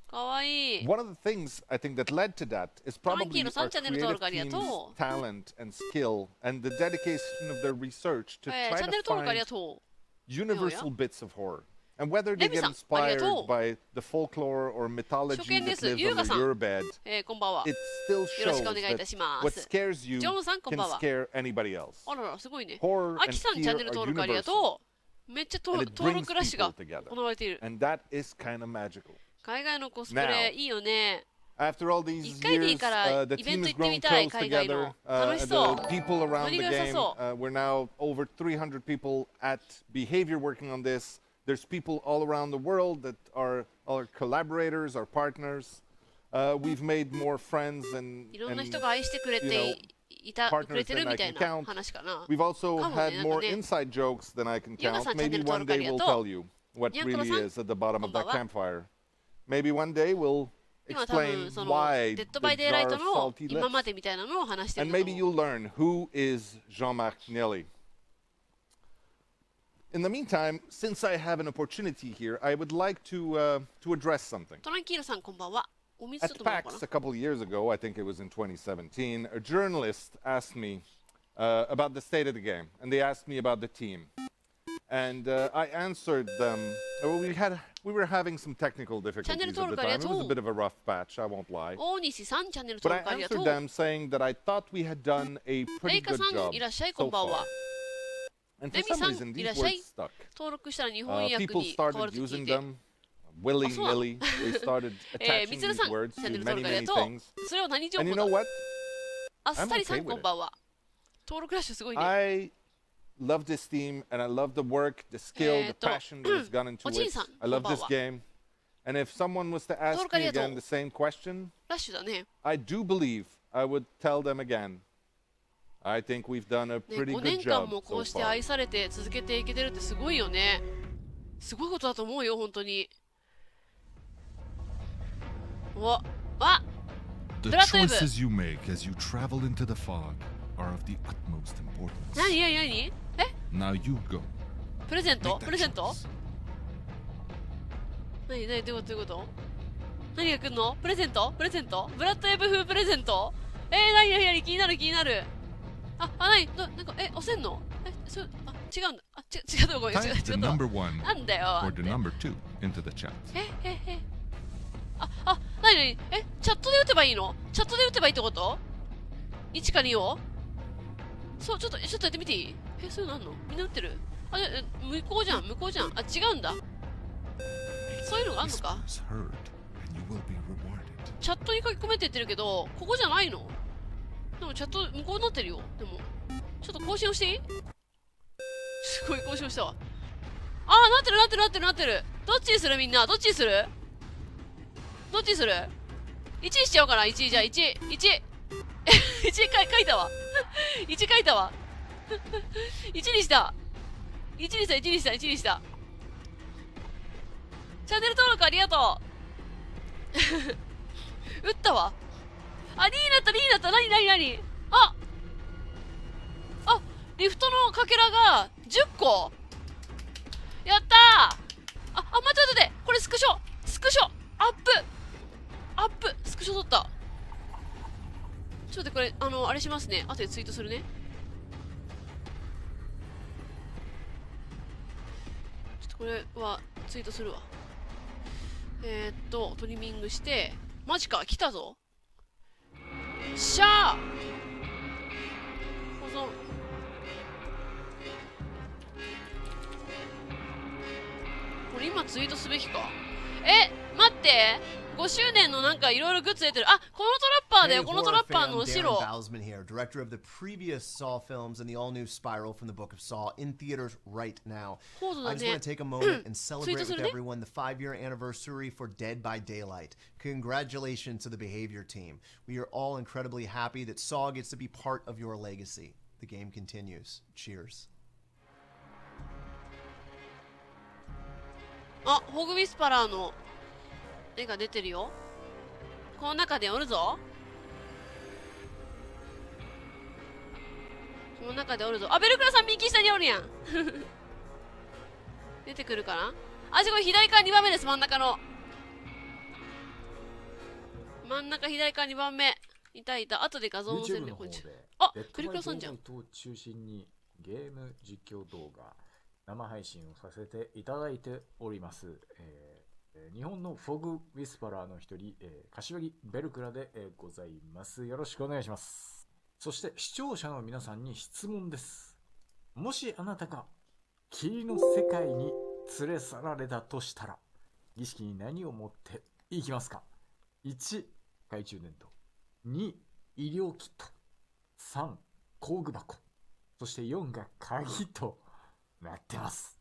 かわいい。 One of the things I think that led to that is probably Frankino, our チャンネル creative 登録ありがとう。 team's talent and skill and the dedication of their research to チ try ャンネ to ル登録あり find がと universal bits of horror. And whether they get レミさん、 inspired ありがとう。 by the folklore or 初 mythology 見で that す。 lives 優雅 under さん。 your bed, こんばんは。 it still よろ shows しくお願いいた that しま what す。 scares you ジョンさん、こん can ばんは。 scare anybody else. あらら、すごいね。 Horror ア and キさん、チャン fear ネル are 登録ありが universal. とう。めっちゃ And it 登 brings 録ラッシュが people together. 行われている。 And that is kind of magical. 海外のコスプレ、いいよね。 After all these 一回でいい years, から the イベン team ト has 行ってみ grown たい、 close 海外 together. の。楽しそう。 The people around ノ the リが良さ game, そう。 we're now over 300 people at Behavior working on this. There's people all around the world that are our collaborators, our partners. We've made more friends and, いろんな and 人が愛してくれ you て know, いたくれ partners てる than I みたい can な count. 話かな。 We've also かもね、 had なんか more ね。 inside jokes than I can 優雅 count. さん、チャンネ Maybe ル登 one 録あ day りが we'll と tell う。 you what にゃんころ really さん、 is at the bottom こ of んばん that は。 campfire. Maybe one day we'll 今多 explain 分その why デッ the ドバイデイライ jar ト of の salty 今ま lips. でみたいなのを話してる And の maybe you'll learn who is Jean-Marc Nelly. In the meantime, since I have an opportunity here, I would like to address something. トランキーロさんこんばんは。お水ちょっ At ともらおうか PAX な a。couple of years ago, I think it was in 2017, a journalist asked me about the state of the game, and they asked me about the team. And I answered them. We were having some technical difficulties at the time. It was a bit of a rough patch, I won't lie. 大西さん、チャンネル But 登 I 録ありがと answered う。 them saying that I thought we had done a レ pretty イカ good さん、 job いらっしゃい、こ so んばん far. は。 And レ for ミさ some ん、 reason, いらっ these しゃい words。stuck. 登録したら日本訳 People に変わ started ると聞 using いて。 them willy-nilly. They started み attaching つる these さん、チ words ャンネ to ル登 many, 録あり many がとう。 things. それは何情 And 報 you know だ what? あっさりさ I'm ん、 okay こ with んばんは。登録ラッシュすごいね。 I love this theme, and I love the work, the skill, the passion that has gone into it. I love this game. And if someone was to ask me again the same question, I do believe I would tell them again. I think we've done a pretty 5 good 年間 job もこ so うして far. 愛されて続けていけてるってすごいよね。すごいことだと思うよ、本当に。お、あ、 The ブラッドウェブ。 choices you make as you travel into the fog are of the utmost importance. 何何何？え？ Now you go. プレゼント？ Make that プレゼント？ choice. 何何どういうことどういうこと？何が来んの？プレゼント？プレゼント？ブラッドウェブ風プレゼント？何何何気になる気になる。何なんか押せんの？違うんだ。違うとこごめん。違う Type the 違うと number 1なんだよ。 or the number 2 into the chat. 何何チャットで打てばいいの？チャットで打てばいいってこと？ 1か2を？そう、ちょっとやってみていい？そういうのあんの？みんな打ってる？向こうじゃん、向こうじゃん。違うんだ。そういうのがあんのか？ Whispers heard, and you will be rewarded. チャットに書き込めって言ってるけど、ここじゃないの？でもチャット向こうになってるよ。でも、ちょっと更新をしていい？すごい更新をしたわ。なってるなってるなってるなってる。どっちにするみんな？どっちにする？どっちにする？ 1 にしちゃおうかな。1じゃあ1。1書いたわ。1書いたわ。1にした。1にした、1にした、1にした。チャンネル登録ありがとう。打ったわ。2になった、2になった。何何何？リフトのかけらが10個。やったー。待って待って。これスクショ。アップ。スクショ撮った。ちょっと待って、これ、あれしますね。後でツイートするね。ちょっとこれはツイートするわ。トリミングして、マジか、来たぞ。しゃー。保存。これ今ツイートすべきか。待って。5周年のなんかいろいろグッズ出てる。このトラッパーだよ。このトラッパーの白。Director of the previous Saw films and the all-new Spiral from the Book of Saw in theaters right now. I just want to take a moment and celebrate with everyone the 5-year anniversary for Dead by Daylight. Congratulations to the Behavior team. We are all incredibly happy that Saw gets to be part of your legacy. The game continues. Cheers. ホグウィスパラーの絵が出てるよ。この中でおるぞ。この中でおるぞ。ベルクラさん右下におるやん。出てくるかな？すごい、左から2番目です。真ん中の。真ん中左から2番目。いた。後で画像載せるね、こっち。ベルクラさんじゃん。デッドバイデイライトを中心にゲーム実況動画、生配信をさせていただいております。日本のフォグウィスパラーの一人、柏木ベルクラで、ございます。よろしくお願いします。そして視聴者の皆さんに質問です。もしあなたが霧の世界に連れ去られたとしたら、儀式に何を持っていきますか？ 1、懐中電灯。2、医療キット。3、工具箱。そして4が鍵となってます。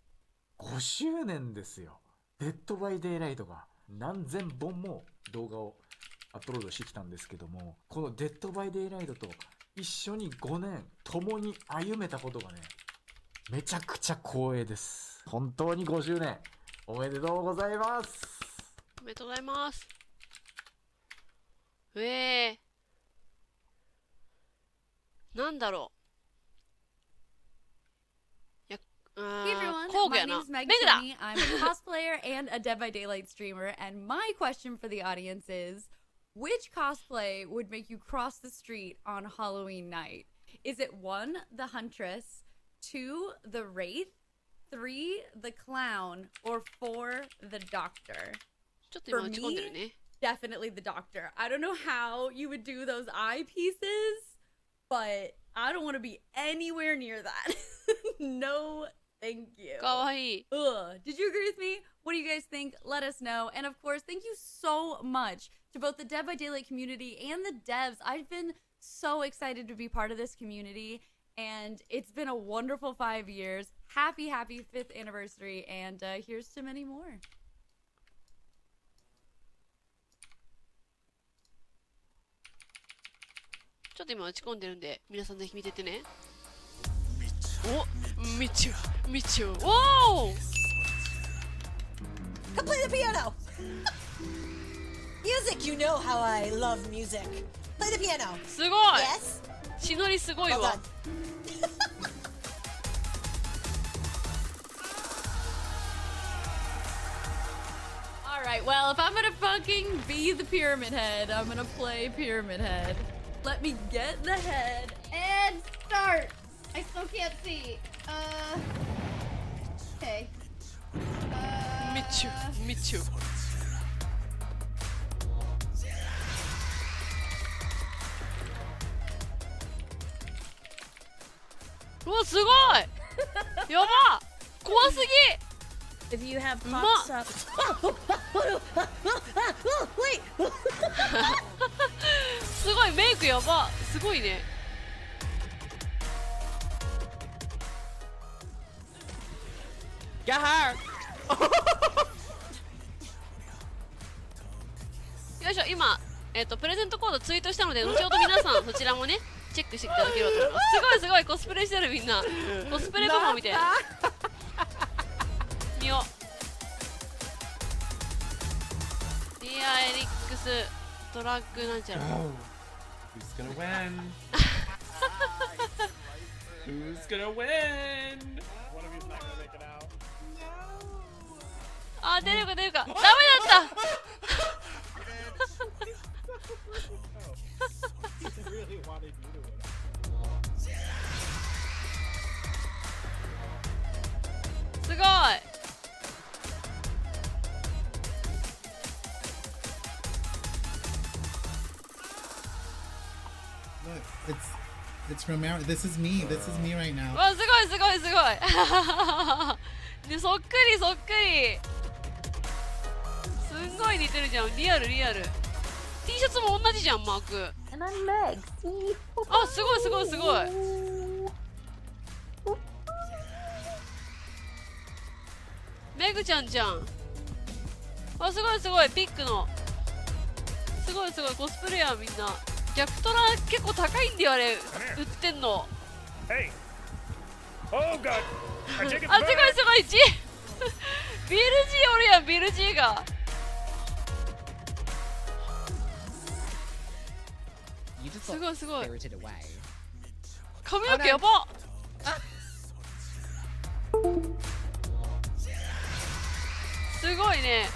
5周年ですよ。デッドバイデイライトが何千本も動画をアップロードしてきたんですけども、このデッドバイデイライトと一緒に5年共に歩めたことがね、めちゃくちゃ光栄です。本当に5周年おめでとうございます。おめでとうございます。なんだろう。Hey everyone, my name is Meg Tony. I'm a cosplayer and a Dead by Daylight streamer, and my question for the audience is, which cosplay would make you cross the street on Halloween night? Is it 1, the Huntress, 2, the Wraith, 3, the Clown, or 4, the Doctor? For me, definitely the Doctor. I don't know how you would do those eyepieces, but I don't want to be anywhere near that. No, thank you. Did you agree with me? What do you guys think? Let us know. And of course, thank you so much to both the Dead by Daylight community and the devs. I've been so excited to be part of this community. And it's been a wonderful 5 years. Happy 5th anniversary, and here's to many more. ちょっと今打ち込んでるんで、皆さんぜひ見ててね。お、みちゅ、みちゅ、おお。Come play the piano. Music, you know how I love music. Play the piano. すごい。Yes. 血のりすごいわ。Alright, well, if I'm gonna fucking be the Pyramid Head, I'm gonna play Pyramid Head. Let me get the head and start! I still can't see. Okay. みちゅ、みちゅ。うわ、すごいやば怖すぎ If you have pops up. Wait. すごいメイクやばすごいねGet her! よいしょ今プレゼントコードツイートしたので後ほど皆さんそちらもねチェックしていただければと思いますすごいすごいコスプレしてるみんなコスプレ部門みたいな見ようディアエリックスドラッグなんちゃら Who's gonna win? Who's gonna win? One of you's not gonna make it out. あ出るか出るかダメだったすごい Look, it's Romero. This is me. This is me right now. わすごいすごいすごいでそっくりそっくりすんごい似てるじゃんリアルリアル T シャツも同じじゃんマーク And I'm Meg. あすごいすごいすごいメグちゃんじゃんあすごいすごいピックのすごいすごいコスプレやみんな逆トラ結構高いんだよあれ売ってんの Hey! Oh god! あすごいすごいビル G おるやんビル G がすごいすごい髪の毛やばすごいね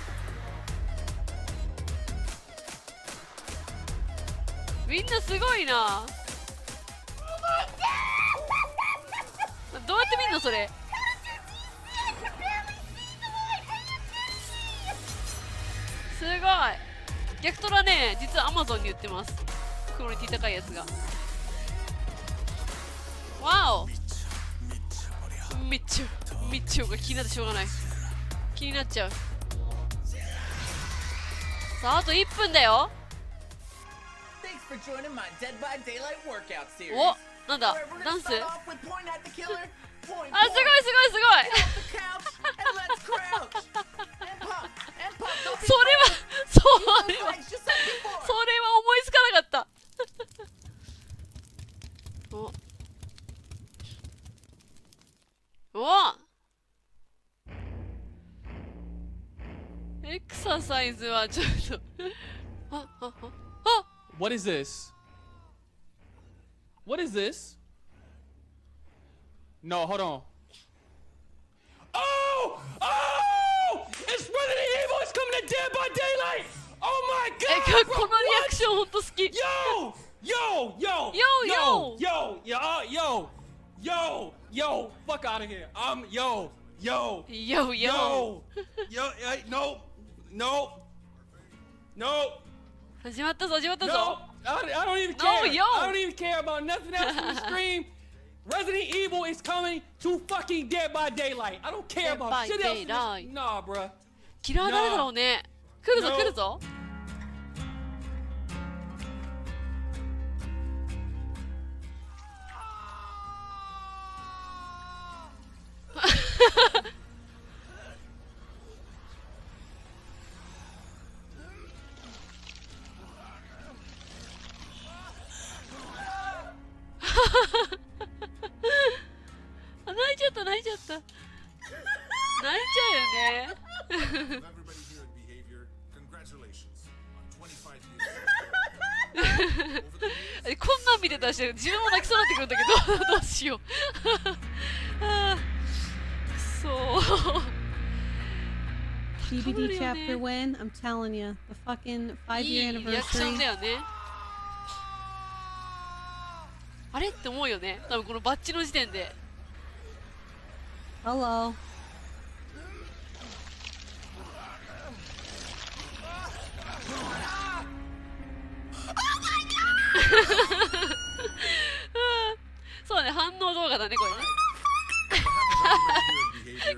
みんなすごいなどうやって見んのそれすごい逆トラね実は Amazon に売ってますクオリティ高いやつがわおみっちゅうが気になってしょうがない気になっちゃうさああと1分だよおなんだダンスあすごいすごいすごいそれは思いつかなかったおエクササイズはちょっとWhat is this? What is this? No, hold on. Oh! Oh! It's Resident Evil! It's coming to Dead by Daylight! Oh my god! このリアクションほんと好き Yo! Yo! Yo! Yo! Yo! Yo! Yo! Yo! Fuck out of here! Yo! Yo! Yo! Yo! No! No! No! 始まったぞ始まったぞ No! I don't even care! I don't even care about nothing else in the stream! Resident Evil is coming to fucking Dead by Daylight! I don't care about shit else in this... Nah, bruh. キラー誰だろうね来るぞ来るぞあ、泣いちゃった泣いちゃった泣いちゃうよねこんなん見てたらして自分も泣きそうになってくるんだけどどうしようそう DbD chapter win, I'm telling you, the fucking 5-year いいリアクション anniversary. だよね。あれって思うよね。多分このバッジの時点で。Hello.そうね、反応動画だねこれね。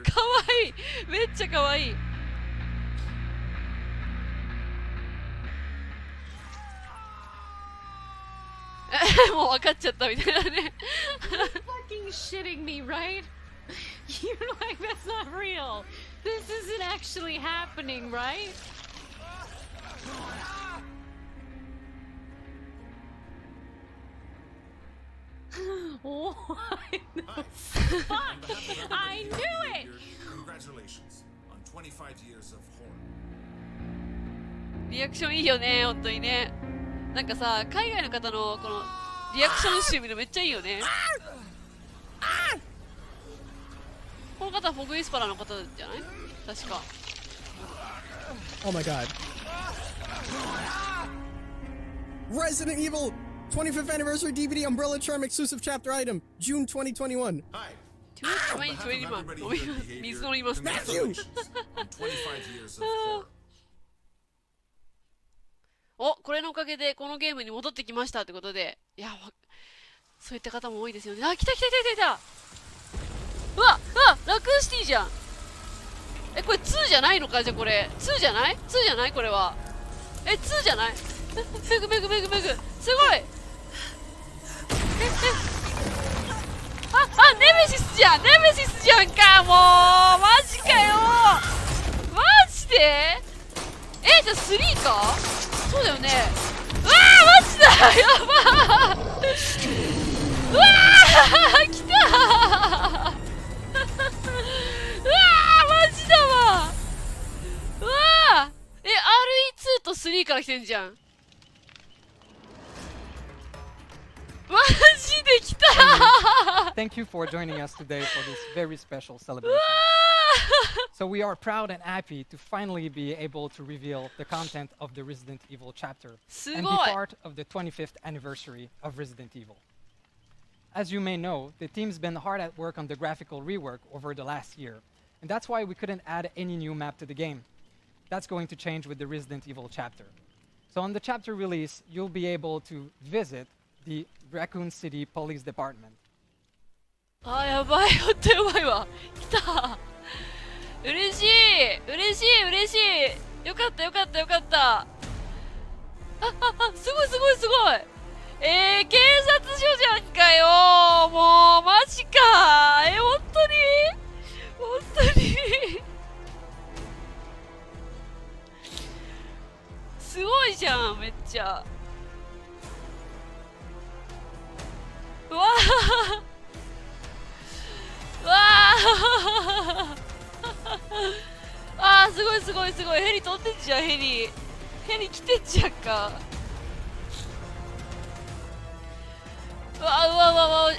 かわいい、めっちゃかわいい。もう分かっちゃったみたいなね。Fucking shitting me, right? You're like, that's not real. This isn't actually happening, right? What the fuck? I knew it! Congratulations on 25 years of horror. リアクションいいよね、本当にね。なんかさ、海外の方のこのリアクション集見るのめっちゃいいよね。この方はフォグウィスパラーの方じゃない？確か。Oh my god. Resident Evil 25th Anniversary DVD Umbrella Charm Exclusive Chapter Item, June 2021. Hi. 2021水飲みます。Matthew! お、これのおかげでこのゲームに戻ってきましたってことで、いや、そういった方も多いですよね。あ、来た来た来た来た来た。うわ、ラクーシティじゃん。え、これ2じゃないのか？じゃあこれ2じゃない？ 2 じゃない？これは2じゃない？めぐめぐめぐめぐ、すごい。ネメシスじゃん、ネメシスじゃんか。もうマジかよ、マジで。じゃあ3か？そうだよね。うわー、マジだ、やばー。うわー、来たー。うわー、マジだわ。うわー、RE2 と3から来てんじゃん。マジで来たー。 Thank you for joining us today for this very special celebration. So we are proud and happy to finally be able to reveal the content of the Resident Evil chapter and be part of the 25th anniversary of Resident Evil. As you may know, the team's been hard at work on the graphical rework over the last year, and that's why we couldn't add any new map to the game. That's going to change with the Resident Evil chapter. So on the chapter release, you'll be able to visit the Raccoon City Police Department. あ、やばい、ほんとやばいわ。来た。嬉しい、嬉しい、嬉しい。よかったよかったよかった。すごいすごいすごい。警察署じゃんかよ。もうマジか。本当に本当にすごいじゃん、めっちゃ。うわー、うわー、すごいすごいすごい。ヘリ飛んでんじゃん、ヘリ来てんじゃんか。うわうわうわうわ。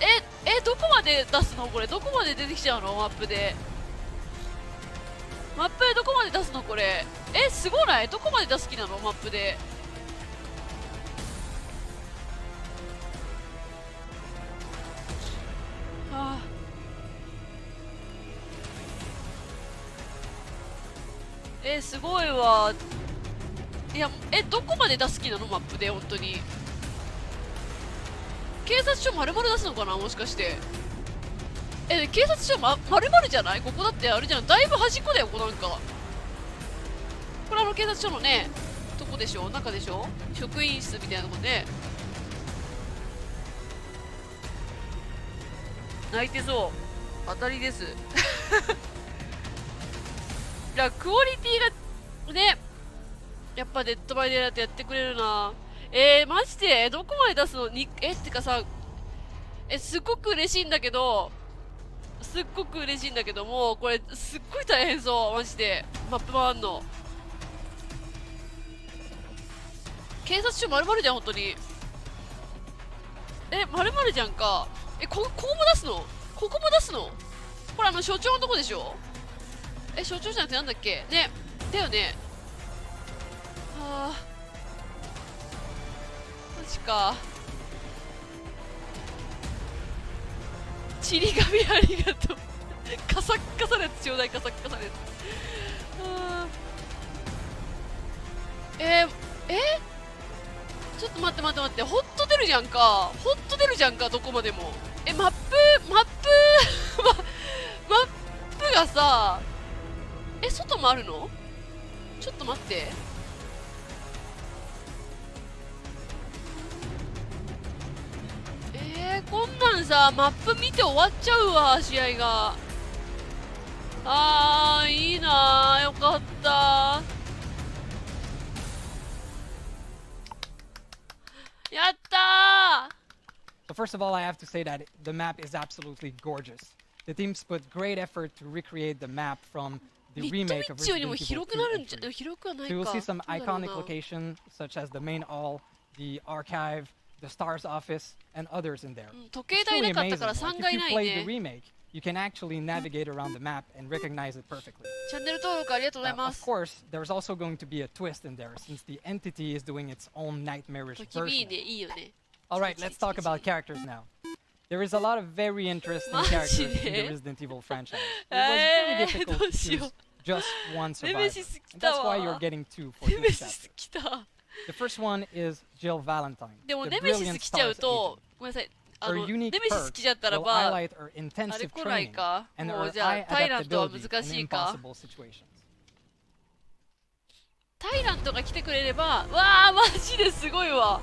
どこまで出すのこれ。どこまで出てきちゃうのマップで。マップでどこまで出すのこれ。すごない？どこまで出す気なのマップで。はあ、すごいわ。いや、どこまで出す気なのマップで。本当に警察署丸々出すのかなもしかして。警察署丸々じゃない？ここだってあれじゃん、だいぶ端っこだよ。ここなんかこれ警察署のねとこでしょ、中でしょ、職員室みたいなとこね。泣いてそう。当たりです。いや、クオリティがね、やっぱデッドバイデイライトやってくれるな。マジでどこまで出すのに。ってかさ、すっごく嬉しいんだけど、すっごく嬉しいんだけども、これすっごい大変そうマジで。マップ回んの警察署丸々じゃん本当に。丸々じゃんか。ここも出すの？ここも出すの？これ所長のとこでしょ？所長じゃなくてなんだっけね。だよね。はあ、マジか。ちり紙ありがとう。カサッカサのやつちょうだい、カサッカサのやつ。ちょっと待って待って待って、ホット出るじゃんか、ホット出るじゃんか、どこまでも。マップがさ、外もあるの？ちょっと待って。こんなんさ、マップ見て終わっちゃうわ、試合が。いいなー、よかった。やったー! So first of all, I have to say that the map is absolutely gorgeous. The teams put great effort to recreate the map from the remake of Resident Evil 2. So you will see some iconic locations such as the main hall, the archive, the STAR's office, and others in there. It's truly amazing. Like, if you play the remake, you can actually navigate around the map and recognize it perfectly. Of course, there's also going to be a twist in there, since the entity is doing its own nightmarish version. Alright, let's talk about characters now. There is a lot of very interesting characters in the Resident Evil franchise. It was very difficult to choose just one survivor. And that's why you're getting 2 for this chapter. The first one is Jill Valentine, the brilliant STARS agent. Her unique perks will highlight her intensive training and her high adaptability in impossible situations. タイラントが来てくれれば、わあマジですごいわ。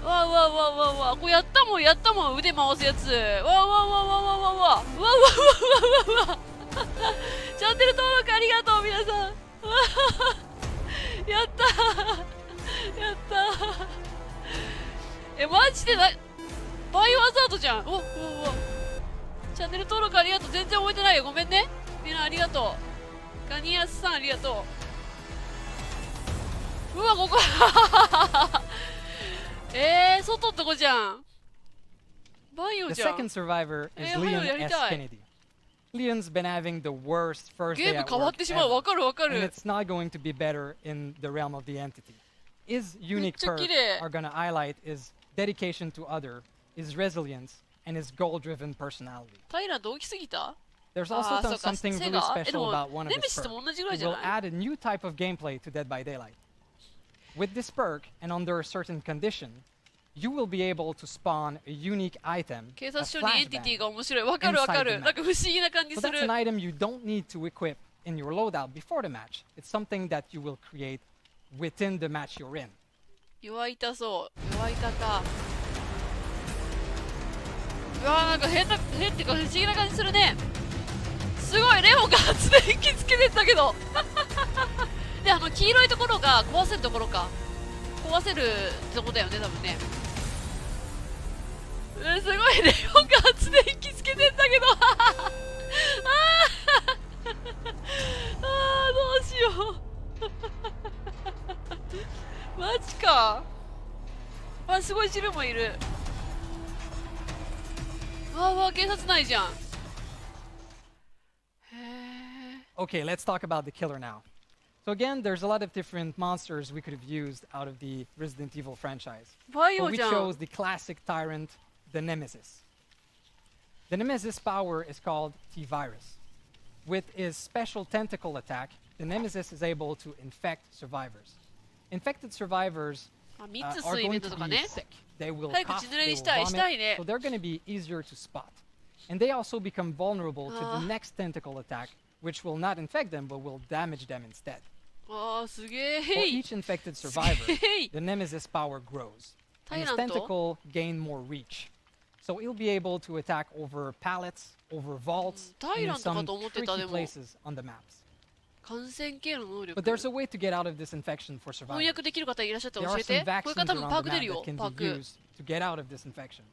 わあこれやったもん腕回すやつ。わチャンネル登録ありがとう皆さん。やったーマジでバイオハザードじゃん。チャンネル登録ありがとう。全然覚えてないよ、ごめんねみんな。ありがとうガニアスさん、ありがとう。ここ外ってとこじゃん。バイオ The じゃん。 second survivor is Leon S. Kennedy. Leon's been having the worst first day at work ever, and it's not going to be better in the realm of the entity. His unique perk are going to highlight his dedication to other, his resilience, and his goal-driven personality. タイラント大きすぎた？ There's also something really special about one of his perks. It will add a new type of gameplay to Dead by Daylight. With this perk, and under a certain condition, you will be able to spawn a unique item, a flashbang, inside the map. So that's an item you don't need to equip in your loadout before the match. It's something that you will create within the match you're in. 弱いたそう。弱いたか。なんか変っていうか不思議な感じするね。すごいレオンが発電機つけてったけど。で黄色いところが壊せるところか。壊せるとこだよね多分ね。すごいレオンが発電機つけてんだけど。どうしよう。マジか。すごい汁もいる。警察内じゃん。Okay, let's talk about the killer now. So again, there's a lot of different monsters we could have used out of the Resident Evil franchise. But we chose the classic tyrant, the Nemesis. The Nemesis Power is called T-Virus. With his special tentacle attack, the Nemesis is able to infect survivors. Infected survivors are going to be sick. They will cough, they will vomit, so they're going to be easier to spot. And they also become vulnerable to the next tentacle attack, which will not infect them, but will damage them instead. For each infected survivor, the Nemesis power grows, and his tentacle gain more reach. So he'll be able to attack over pallets, over vaults, and in some tricky places on the maps. But there's a way to get out of this infection for survivors. There are some vaccines around the map that can be used to get out of this infection.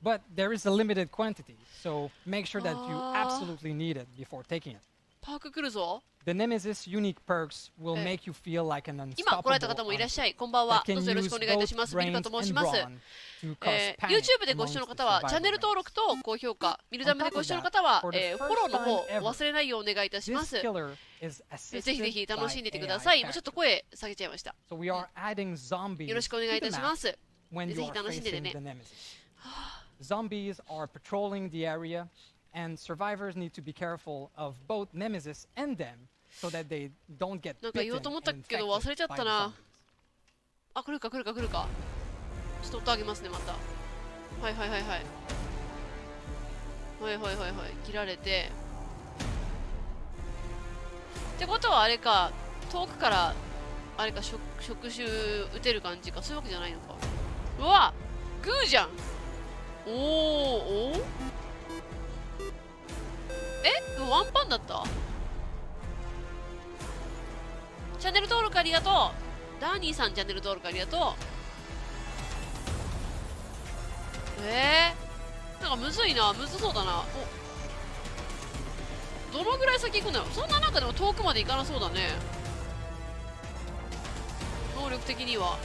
But there is a limited quantity, so make sure that you absolutely need it before taking it. パーク来るぞ。The Nemesis unique perks will make you feel like an 今来られた unstoppable 方もいらっ hunter しゃい。こんばんは。 that どう can ぞよろし use くお願いいたし both ます。ミルカ brains と申 and します。 brawn to cause panic YouTube でご amongst 視聴の the 方は、チャンネル survivors. 登録と高評価、ミルダムでご視聴の方は、フォローの方をお忘れないようお願いいたしま This す。 killer is ぜひぜひ assisted 楽しんでい by てくだ AI さい。もうちょっ characters. と声下げちゃいました。 So we are adding zombies よろしくお願い to いた the しま map す。 when ぜ you ひ are 楽しんでて facing ね the。Nemesis. Zombies are patrolling the area, and survivors need to be careful of both Nemesis and them so that they don't get なんか言おう bitten と思った and けど infected 忘れちゃっ by た the な zombies.。あ、来るか来るか来るか。ちょっと音上げますね、また。はいはいはいはい。はいはいはいはい。切られて。ってことはあれか、遠くからあれか触手撃てる感じか、そういうわけじゃないのか。うわグーじゃん。おーおーえワンパンだった。チャンネル登録ありがとう。ダーニーさんチャンネル登録ありがとう。なんかむずいな、むずそうだな。お、どのぐらい先行くんだろう。そんななんかでも遠くまで行かなそうだね、能力的には。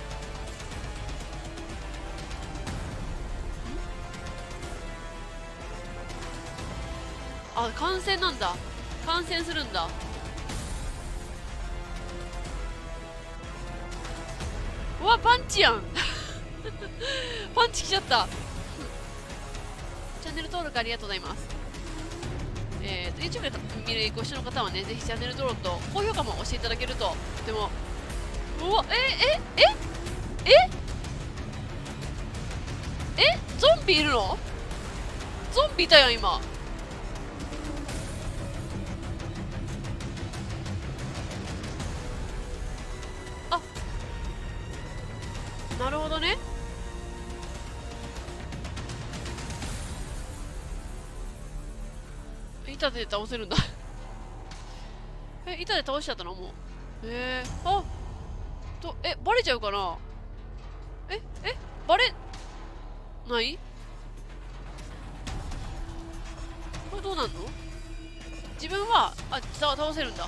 あ、感染なんだ。感染するんだ。うわ、パンチやんパンチきちゃった。チャンネル登録ありがとうございます。YouTube で見るご視聴の方はね、ぜひチャンネル登録と高評価も押していただけるととても。うわ、ゾンビいるの？ゾンビいたやん今。あ、なるほどね。板で倒せるんだ板で倒しちゃったのもう。あとバレちゃうかな。バレないこれどうなんの。自分は倒せるんだ。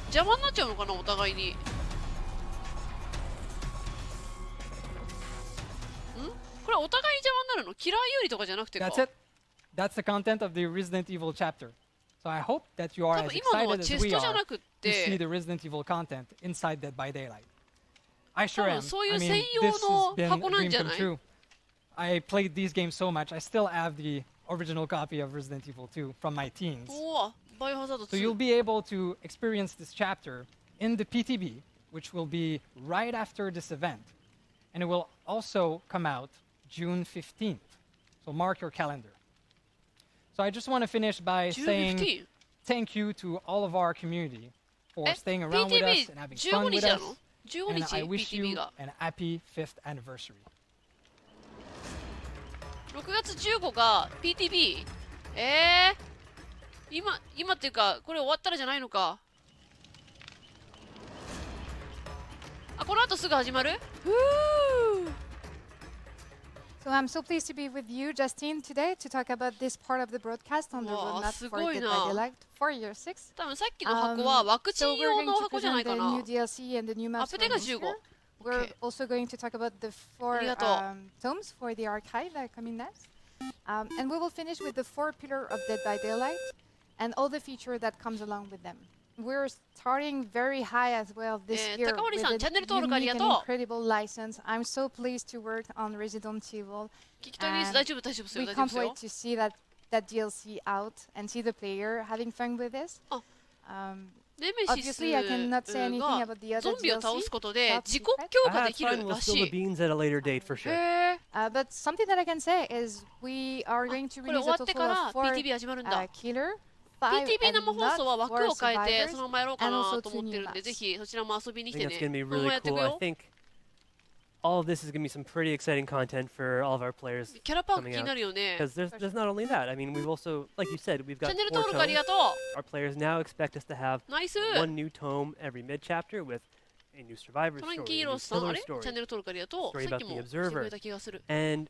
邪魔になっちゃうのかなお互いに。これお互いに邪魔になるの。キラー有利とかじゃなくてか。 That's it. That's the content of the Resident Evil chapter. So I hope that you are as excited as we are to see the Resident Evil content inside Dead by Daylight. I sure am. I mean, this has been a dream come true. I played these games so much. I still have the original copy of Resident Evil 2 from my teens. So you'll be able to experience this chapter in the PTB, which will be right after this event. And it will also come out June 15th. So mark your calendar. So I just want to finish by saying thank you to all of our community for staying around with us and having fun with us. And I wish you an happy 5th anniversary. 6月15が PTB。今っていうかこれ終わったらじゃないのか。あ、この後すぐ始まる。So I'm so pleased to be with you, Justine, today to talk about this part of the broadcast on the roadmap for Dead by Daylight for year 6. 多分さっきの箱はワクチン用の箱じゃないかな。So we're going to present the new DLC and the new maps for this year. We're also going to talk about the 4 tomes for the archive that come in next. And we will finish with the 4 pillars of Dead by Daylight and all the features that comes along with them. We're starting very high as well this year with a unique and incredible license. I'm so pleased to work on Resident Evil. And we can't wait to see that DLC out and see the player having fun with this. Obviously, I cannot say anything about the other DLC. We'll spill the beans at a later date for sure. But something that I can say is we are going to release a total of 4 killer. PTB 生放送は枠を変えてそのままやろうかなと思ってるんで、ぜひそちらも遊びに来てね。I think it's going to be really cool. I think all of this is going to be some pretty exciting content for all of our players coming out. Because there's not only that. I mean, we've also, like you said, we've got 4 tomes. Our players now expect us to have 1 new tome every mid-chapter with a new survivor story, a new killer story, story about the observer. And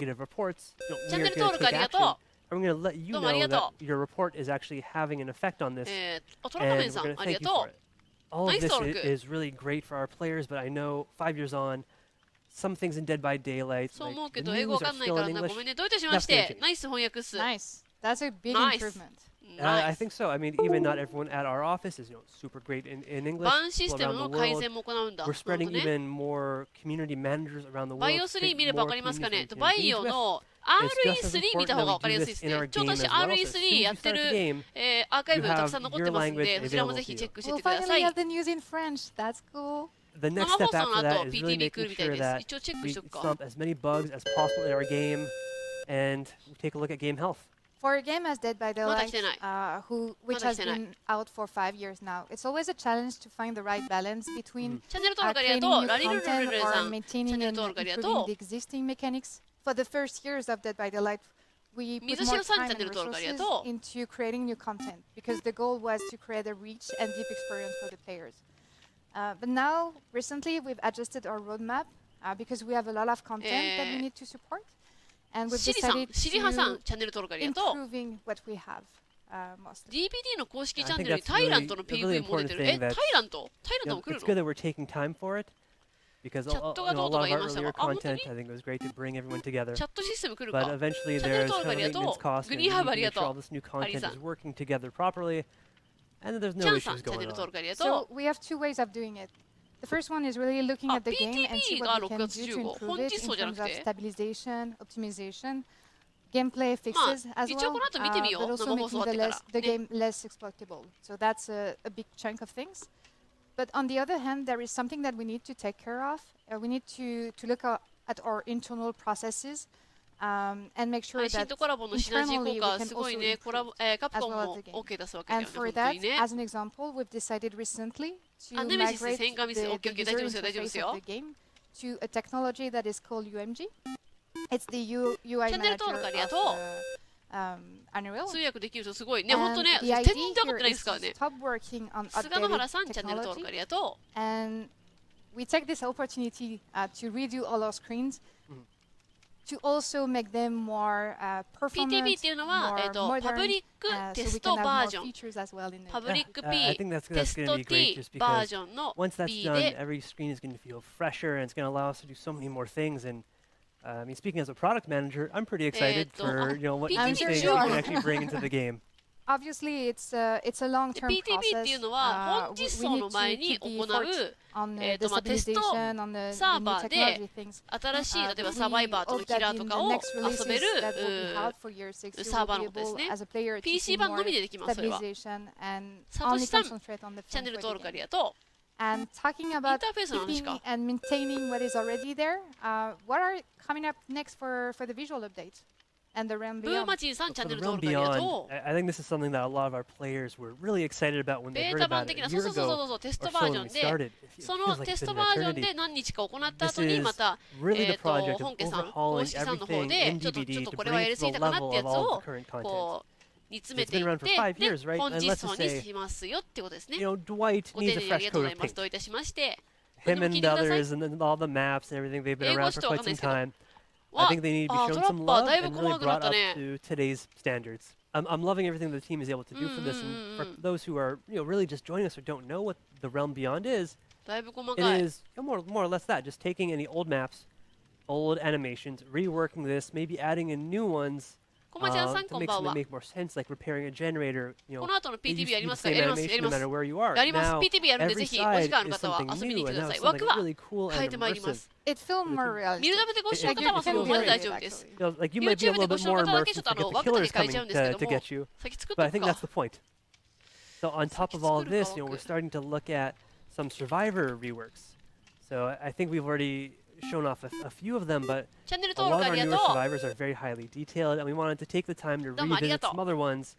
negative reports, チャンネル登録ありがと I'm going to let you know that your report is actually having an effect on this. トラカメンさん、ありがとう。 All of this is really great for our players, but I know 5 years on, some things in Dead by Daylight, そう like 思うけ the ど、英語 news わ are かんない still から in な。 English. ごめんね。どういたしまして。ナイス翻訳っす。 Nice. That's a big Nice. improvement. I think so. I mean, even not everyone at our office is super great in English. バンシステム All の around the 改 world. 善も行うんだ。 We're spreading なるほどね even more community managers around the バイ world. オ to 3 create 見ればわ more かりますか communities ね we can バイ engage オ with. の It's just as RE3 見た方 important が that わかり we や do すいです this in ね。 our ちょっと game 私 as well. So as soon RE3 や as って you start る the game, アーカイ you ブたく have さん残っ your てますん language で、そちらも available ぜ to ひチェック you. して We'll ってくださ finally い。 have the news in French. That's cool. the next step after that is really making sure that we stomp as many bugs as possible in our game, and we take a look at game health. For a game as Dead by Daylight, which has been out for 5 years now, it's always a challenge to find the right balance between creating new content or maintaining and improving the existing mechanics. For the first years of Dead by Daylight, we put more time and resources into creating new content because the goal was to create a rich and deep experience for the players. But now, recently, we've adjusted our roadmap because we have a lot of content that we need to support. And we've decided to improving what we have mostly. DbD の公式チャンネルにタイラントの PV も出てる。タイラントも来るの It's good that we're taking time for it because a lot of our earlier content, I think it was great to bring everyone together. But eventually there's kind of maintenance costs and we need to make sure all this new content is working together properly and that there's no issues going on. So we have 2 ways of doing it. The first one is really looking at the game and see what we can do to improve it in terms of stabilization, optimization, gameplay fixes as well, but also making the game less exploitable. So that's a big chunk of things. But on the other hand, there is something that we need to take care of. We need to look at our internal processes and make sure that internally we can also improve as well as the game. And for that, as an example, we've decided recently to migrate the user interface of the game to a technology that is called UMG. It's the UI manager of Unreal. And the idea here is to stop working on updated technology, and we take this opportunity to redo all our screens to also make them more performant, more modern, so we can have more features as well in it. I think that's going to be great just because once that's done, every screen is going to feel fresher and it's going to allow us to do so many more things. And I mean, speaking as a product manager, I'm pretty excited for what new things we can actually bring into the game. Obviously, it's a long-term process. We need to keep the effort on the stabilization, on the new technology things. We hope that in the next releases that will be out for year 6, you will be able, as a player, to see more stabilization and only concentrate on the film for the game. And talking about keeping and maintaining what is already there, what are coming up next for the visual update? And the Realm Beyond. For the Realm Beyond, I think this is something that a lot of our players were really excited about when they heard about it a year ago or so when we started. It feels like it's been an eternity. This is really the project of overhauling everything in DbD to bring it to the level of all the current content. It's been around for 5 years, right? And let's just say, Dwight needs a fresh coat of paint. Him and the others and all the maps and everything, they've been around for quite some time. I think they need to be shown some love and really brought up to today's standards. I'm loving everything the team is able to do for this, and for those who are really just joining us or don't know what the Realm Beyond is, it is more or less that, just taking any old maps, old animations, reworking this, maybe adding in new ones to make something make more sense, like repairing a generator. It used to be the same animation no matter where you are. Now every side is something new, and now it's something really cool and immersive. It feels more realistic. Like you might be a little bit more immersive to get the killers coming to get you, but I think that's the point. So on top of all of this, we're starting to look at some Survivor reworks. So I think we've already shown off a few of them, but a lot of our newer Survivors are very highly detailed, and we wanted to take the time to revisit some other ones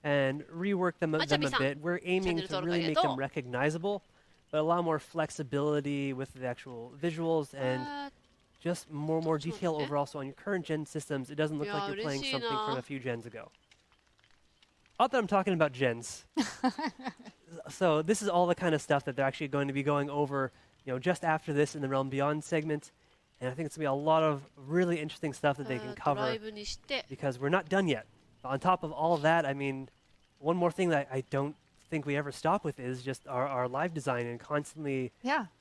and rework them a bit. We're aiming to really make them recognizable, but allow more flexibility with the actual visuals and just more detail overall. So on your current gen systems, it doesn't look like you're playing something from a few gens ago. Not that I'm talking about gens. So this is all the kind of stuff that they're actually going to be going over just after this in the Realm Beyond segment. And I think it's going to be a lot of really interesting stuff that they can cover because we're not done yet. On top of all of that, I mean, one more thing that I don't think we ever stop with is just our live design and constantly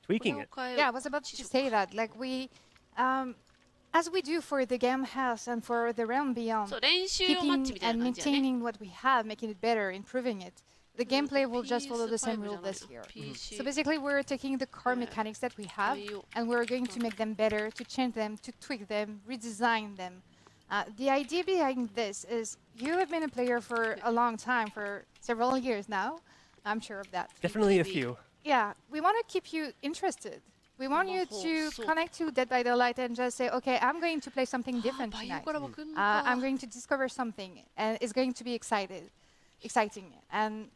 tweaking it. Yeah, I was about to say that. Like we, as we do for the game house and for the Realm Beyond, keeping and maintaining what we have, making it better, improving it. The gameplay will just follow the same rule this year. So basically, we're taking the core mechanics that we have, and we're going to make them better, to change them, to tweak them, redesign them. The idea behind this is you have been a player for a long time, for several years now. I'm sure of that. Definitely a few. Yeah, we want to keep you interested. We want you to connect to Dead by Daylight and just say, okay, I'm going to play something different tonight. I'm going to discover something, and it's going to be exciting. And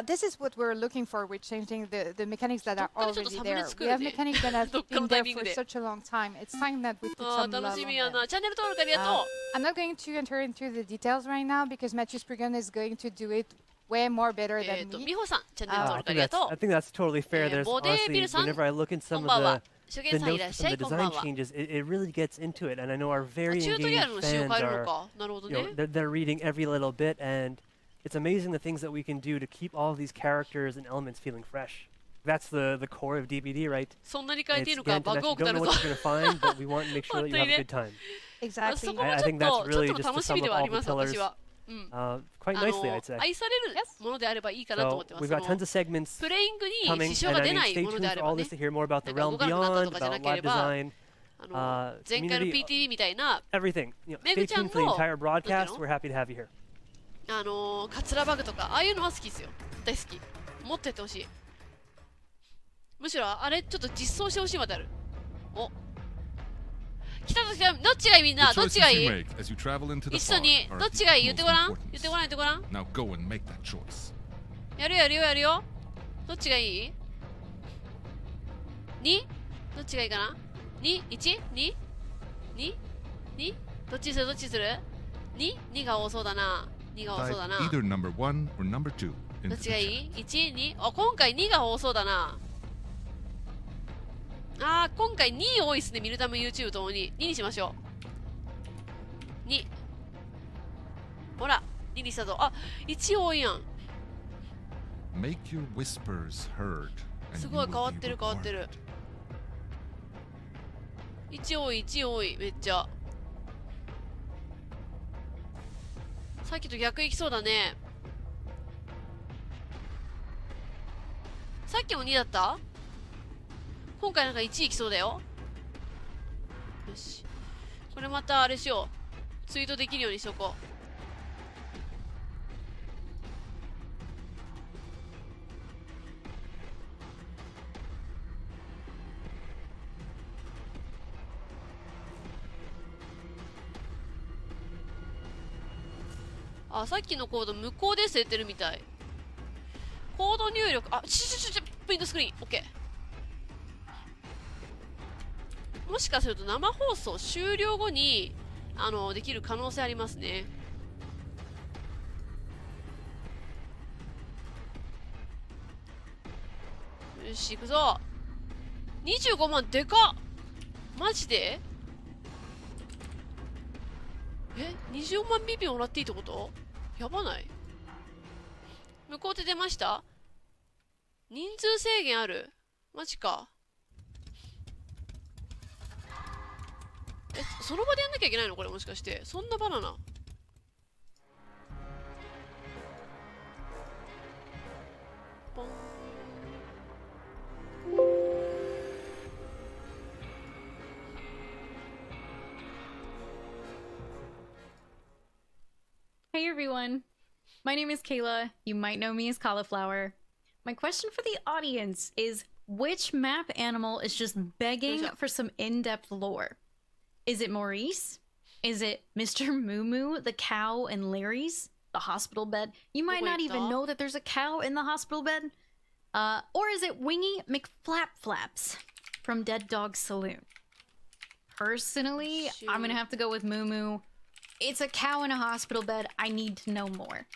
this is what we're looking for with changing the mechanics that are already there. We have mechanics that have been there for such a long time. It's time that we put some love on them. I'm not going to enter into the details right now because Matthew Spriggan is going to do it way more better than me. I think that's totally fair. There's honestly, whenever I look in some of the notes from the design changes, it really gets into it. And I know our very engaged fans are, they're reading every little bit, and it's amazing the things that we can do to keep all of these characters and elements feeling fresh. That's the core of DbD, right? It's again, you don't know what you're going to find, but we want to make sure that you have a good time. Exactly. I think that's really just to sum up all the pillars. Quite nicely, I'd say. So we've got tons of segments coming, and I mean, stay tuned for all this to hear more about the realm beyond, about live design, community, everything. Stay tuned for the entire broadcast. We're happy to have you here. カツラバグとかああいうのは好きですよ。大好き。持ってってほしい。むしろあれちょっと実装してほしいまである。お。来た時はどっちがいいみんなどっちがいい一緒にどっちがいい言ってごらん言ってごらん言ってごらんやるよやるよやるよどっちがいい 2? どっちがいいかな 2?1?2? 2? どっちするどっちする 2? 2が多そうだな2が多そうだなどっちがいい 1?2? あ今回2が多そうだなあー今回2多いっすねミルダム YouTube ともに2にしましょう2ほら2にしたぞあ1多いやんすごい変わってる変わってる1多い1多いめっちゃさっきと逆いきそうだねさっきも2だった今回なんか1位いきそうだよよしこれまたあれしようツイートできるようにしとこうあさっきのコード向こうで捨ててるみたいコード入力あプリントスクリーン OKもしかすると生放送終了後にできる可能性ありますね。よし行くぞ。25万でかっ。マジで？20万ビビもらっていいってこと？やばない？向こうで出ました？人数制限ある？マジか。その場でやんなきゃいけないのこれもしかしてそんなバナナポン Hey everyone, my name is Kayla. You might know me as Cauliflower. My question for the audience is which map animal is just begging for some in-depth lore? Is it Maurice? Is it Mr. Moo Moo, the cow in Larry's, the hospital bed? You might not even know that there's a cow in the hospital bed. Or is it Wingy McFlapflaps from Dead Dog Saloon? Personally, I'm gonna have to go with Moo Moo. It's a cow in a hospital bed. I need to know more.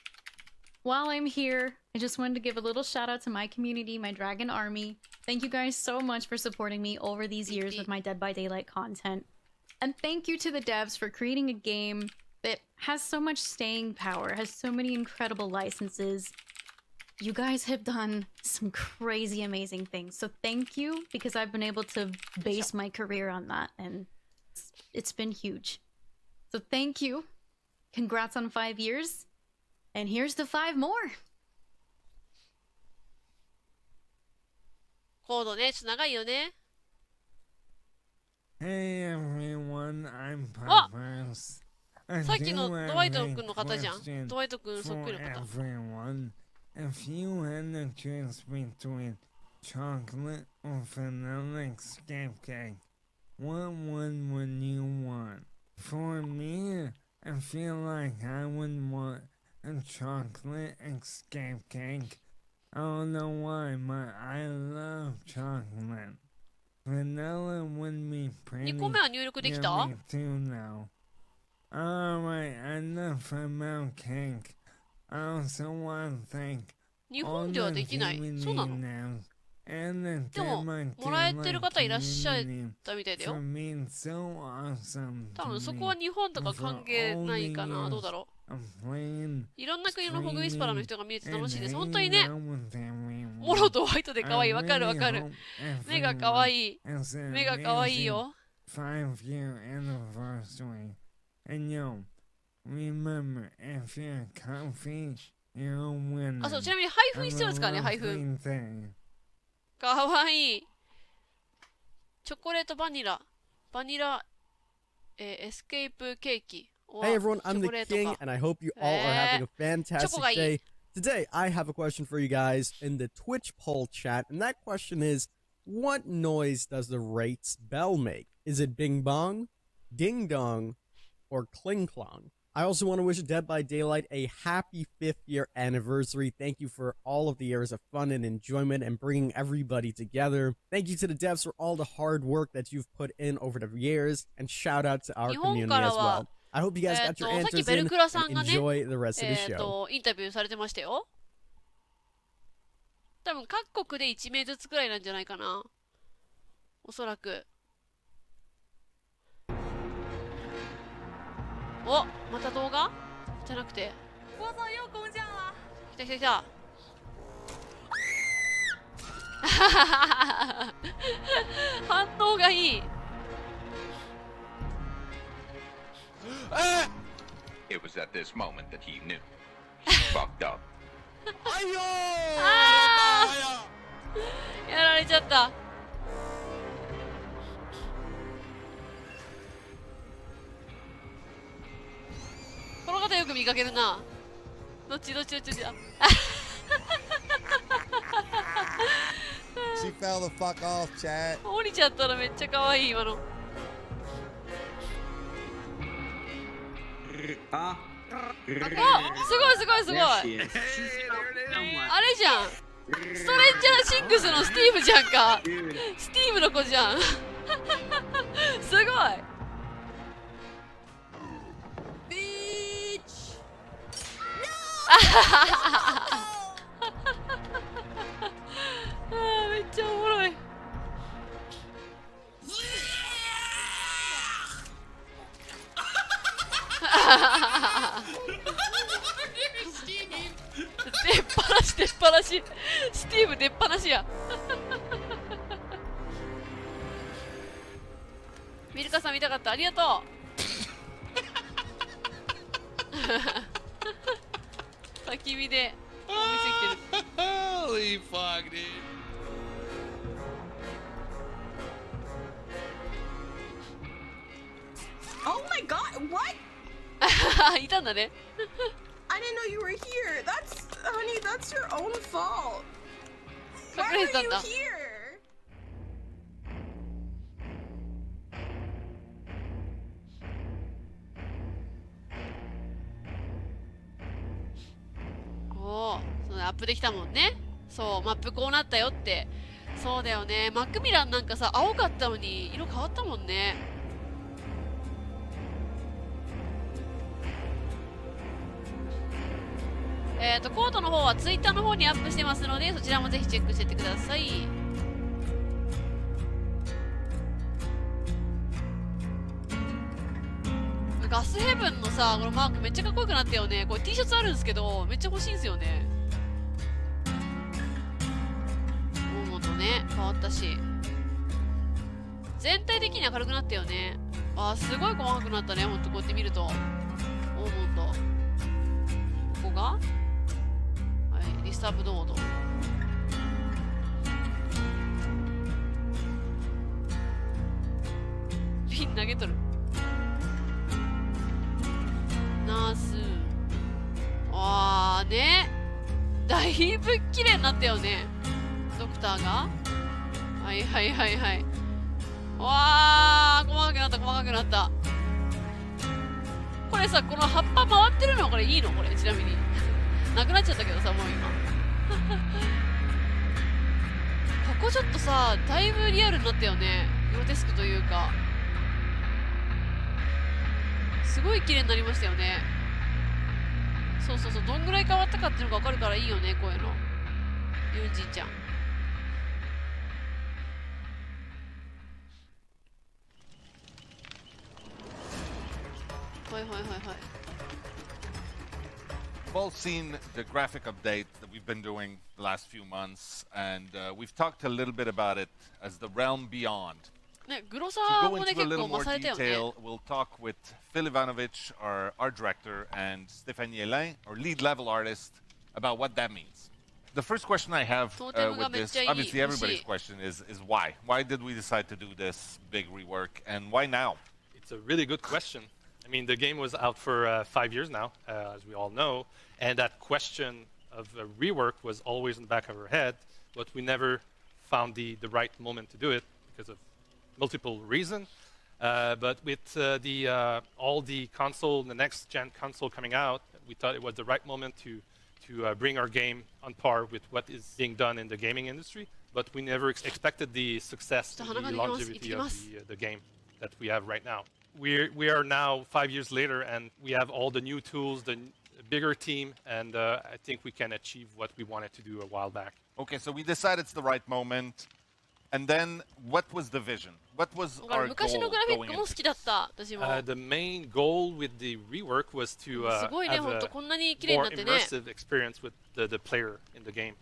While I'm here, I just wanted to give a little shout out to my community, my Dragon Army. Thank you guys so much for supporting me over these years with my Dead by Daylight content. And thank you to the devs for creating a game that has so much staying power, has so many incredible licenses. You guys have done some crazy amazing things. So thank you, because I've been able to base my career on that, and it's been huge. So thank you. Congrats on 5 years. And here's to 5 more. コードね、ちょっと長いよね。Hey everyone, I'm Purpose. さっきのドワイト君の方じゃん。ドワイト君そっくりの方。Everyone, if you had the choice between chocolate or vanilla escape cake? What one would you want? For me, I feel like I would want a chocolate escape cake. I don't know why, but I love chocolate. Vanilla would be pretty. 2個目は入力できた？ Yummy too now. Alright, enough about cake. I also want to thank 日本ではできない。そうなの？でも、もらえてる方いらっしゃったみたいだよ。多分そこは日本とか関係ないかな。どうだろう。いろんな国のホグウィスパラーの人が見れて楽しいです。本当にね。モロとホワイトで可愛い。わかるわかる。目が可愛い。目が可愛いよ。5-year anniversary. And yo, remember, if you're comfy, you're a winner. あ、そう、ちなみに配布必要ですからね、配布。かわいい。チョコレートバニラ。バニラ、エスケープケーキ。Hey everyone, I'm the King, and I hope you all are having a fantastic day. Today, I have a question for you guys in the Twitch poll chat, and that question is, what noise does the Wraith's bell make? Is it bing bong, ding dong, or cling clong? I also want to wish Dead by Daylight a happy 5th year anniversary. Thank you for all of the years of fun and enjoyment and bringing everybody together. Thank you to the devs for all the hard work that you've put in over the years, and shout out to our community as well. I hope you guys got your answers in and enjoy the rest of the show. インタビューされてましたよ。多分各国で1名ずつくらいなんじゃないかな。おそらく。お、また動画じゃなくて。来た来た来た。反応がいい。It was at this moment that he knew. He fucked up. あー！やられちゃった。この方よく見かけるな。どっちどっちどっちだ。She fell the fuck off, chat. 降りちゃったらめっちゃ可愛い今の。あ、すごいすごいすごい。あれじゃん。ストレンジャーシングスのスティーブじゃんか。スティーブの子じゃん。すごい。めっちゃおもろい。出っ放し出っ放し。スティーブ出っ放しや。ミルカさん見たかった。ありがとう。焚き火でお店来てる。Holy fuck, dude. Oh my god, what? いたんだね。I didn't know you were here. That's, honey, that's your own fault. 隠れてたんだ。Why were you here? おお、そのアップできたもんね。そう、マップこうなったよって。そうだよね。マックミランなんかさ、青かったのに色変わったもんね。コードの方はツイッターの方にアップしてますので、そちらもぜひチェックしてってください。ガスヘブンのさ、このマークめっちゃかっこよくなったよね。これ T シャツあるんですけど、めっちゃ欲しいんですよね。もうとね、変わったし。全体的に明るくなったよね。あー、すごい細かくなったね。ほんとこうやって見ると。オーモンド。ここがはい、リスターブノード。ピン投げとる。ナース。あーね。だいぶ綺麗になったよね。ドクターがはいはいはいはい。わー、細かくなった細かくなった。これさ、この葉っぱ回ってるのこれいいのこれ、ちなみになくなっちゃったけどさ、もう今ここちょっとさ、だいぶリアルになったよね。グロテスクというか、すごい綺麗になりましたよね。そうそうそう、どんぐらい変わったかっていうのが分かるからいいよね、こういうの。ユンジンちゃん。はいはいはいはい。We've all seen the graphic update that we've been doing the last few months, and we've talked a little bit about it as the realm beyond. ね、グロさ To も go ね into a 結 little 構増 more されたよね。 detail, we'll talk with Phil Ivanovich, our art director, and Stéphanie Hélin, our lead level artist, about what that means. The first question I have with this, obviously everybody's question is why? Why did we decide to do this big rework, and why now? It's a really good question. I mean, the game was out for 5 years now, as we all know, and that question of a rework was always in the back of our head, but we never found the right moment to do it because of multiple reasons. But with all the console, the next gen console coming out, we thought it was the right moment to bring our game on par with what is being done in the gaming industry. But we never expected the success, the longevity of the game that we have right now. We are now 5 years later, and we have all the new tools, the bigger team, and I think we can achieve what we wanted to do a while back. Okay, so we decided it's the right moment. And then, what was the vision? What was our goal going into this? The main goal with the rework was to have a more immersive experience with the player in the game.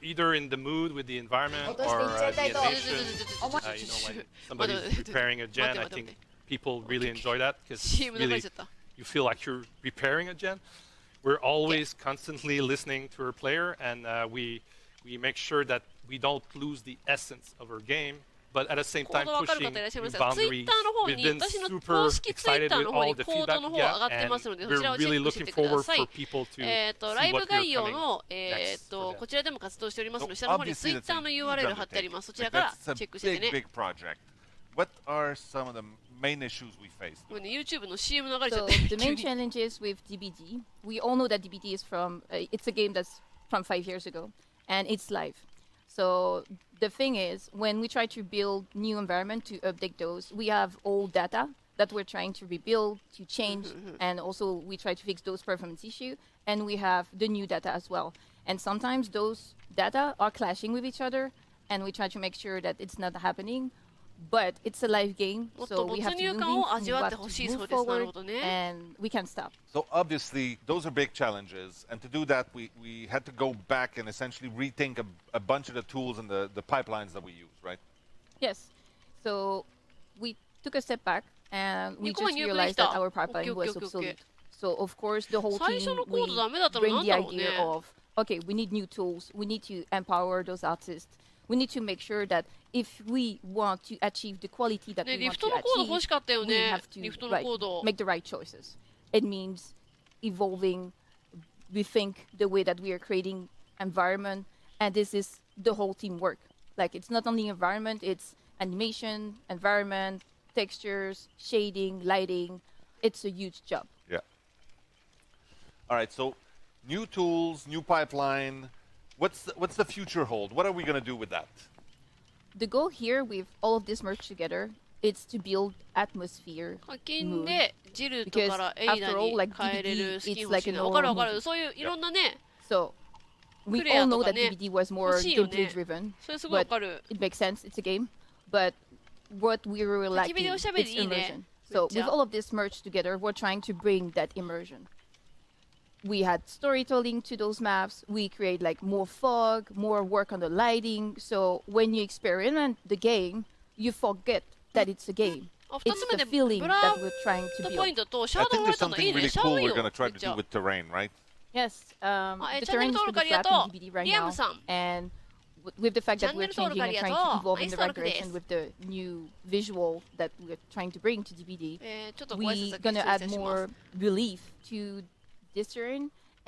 Either in the mood with the environment or the animation. When somebody's repairing a gen, I think people really enjoy that because really you feel like you're repairing a gen. We're always constantly listening to our player, and we make sure that we don't lose the essence of our game, but at the same time pushing new boundaries. We've been super excited with all the feedback we get, and we're really looking forward for people to see what we're coming next. こちらでも活動しておりますので、下の方に Twitter の URL 貼ってあります。そちらからチェックしてね。 Big project. What are some of the main issues we faced? YouTube の CM 流れちゃっ So て。 the main challenges with DbD, we all know that DbD is from, it's a game that's from 5 years ago, and it's live. So the thing is, when we try to build new environment to update those, we have old data that we're trying to rebuild, to change, and also we try to fix those performance issues, and we have the new data as well. And sometimes those data are clashing with each other, and we try to make sure that it's not happening. But it's a live game, so we have to move forward, and we can't stop. So obviously, those are big challenges, and to do that, we had to go back and essentially rethink a bunch of the tools and the pipelines that we use, right? Yes. So we took a step back, and we just realized that our pipeline was obsolete. So of course, the whole team, we bring the idea of, okay, we need new tools, we need to empower those artists, we need to make sure that if we want to achieve the quality that we want to achieve, we have to make the right choices. It means evolving, rethink the way that we are creating environment, and this is the whole team work. Like, it's not only environment, it's animation, environment, textures, shading, lighting. It's a huge job. Yeah. All right, so new tools, new pipeline. What's the future hold? What are we going to do with that? The goal here with all of this merged together, it's to build atmosphere, mood. Because after all, like DbD, it's like an horror movie. So we all know that DbD was more gameplay driven, but it makes sense. It's a game. But what we were lacking is immersion. So with all of this merged together, we're trying to bring that immersion. We had storytelling to those maps. We create like more fog, more work on the lighting. So when you experiment the game, you forget that it's a game. It's the feeling that we're trying to build. I think there's something really cool we're going to try to do with terrain, right? Yes, the terrain is pretty flat in DbD right now. And with the fact that we're changing and trying to evolve in the right direction with the new visual that we're trying to bring to DbD, we're going to add more relief to this terrain,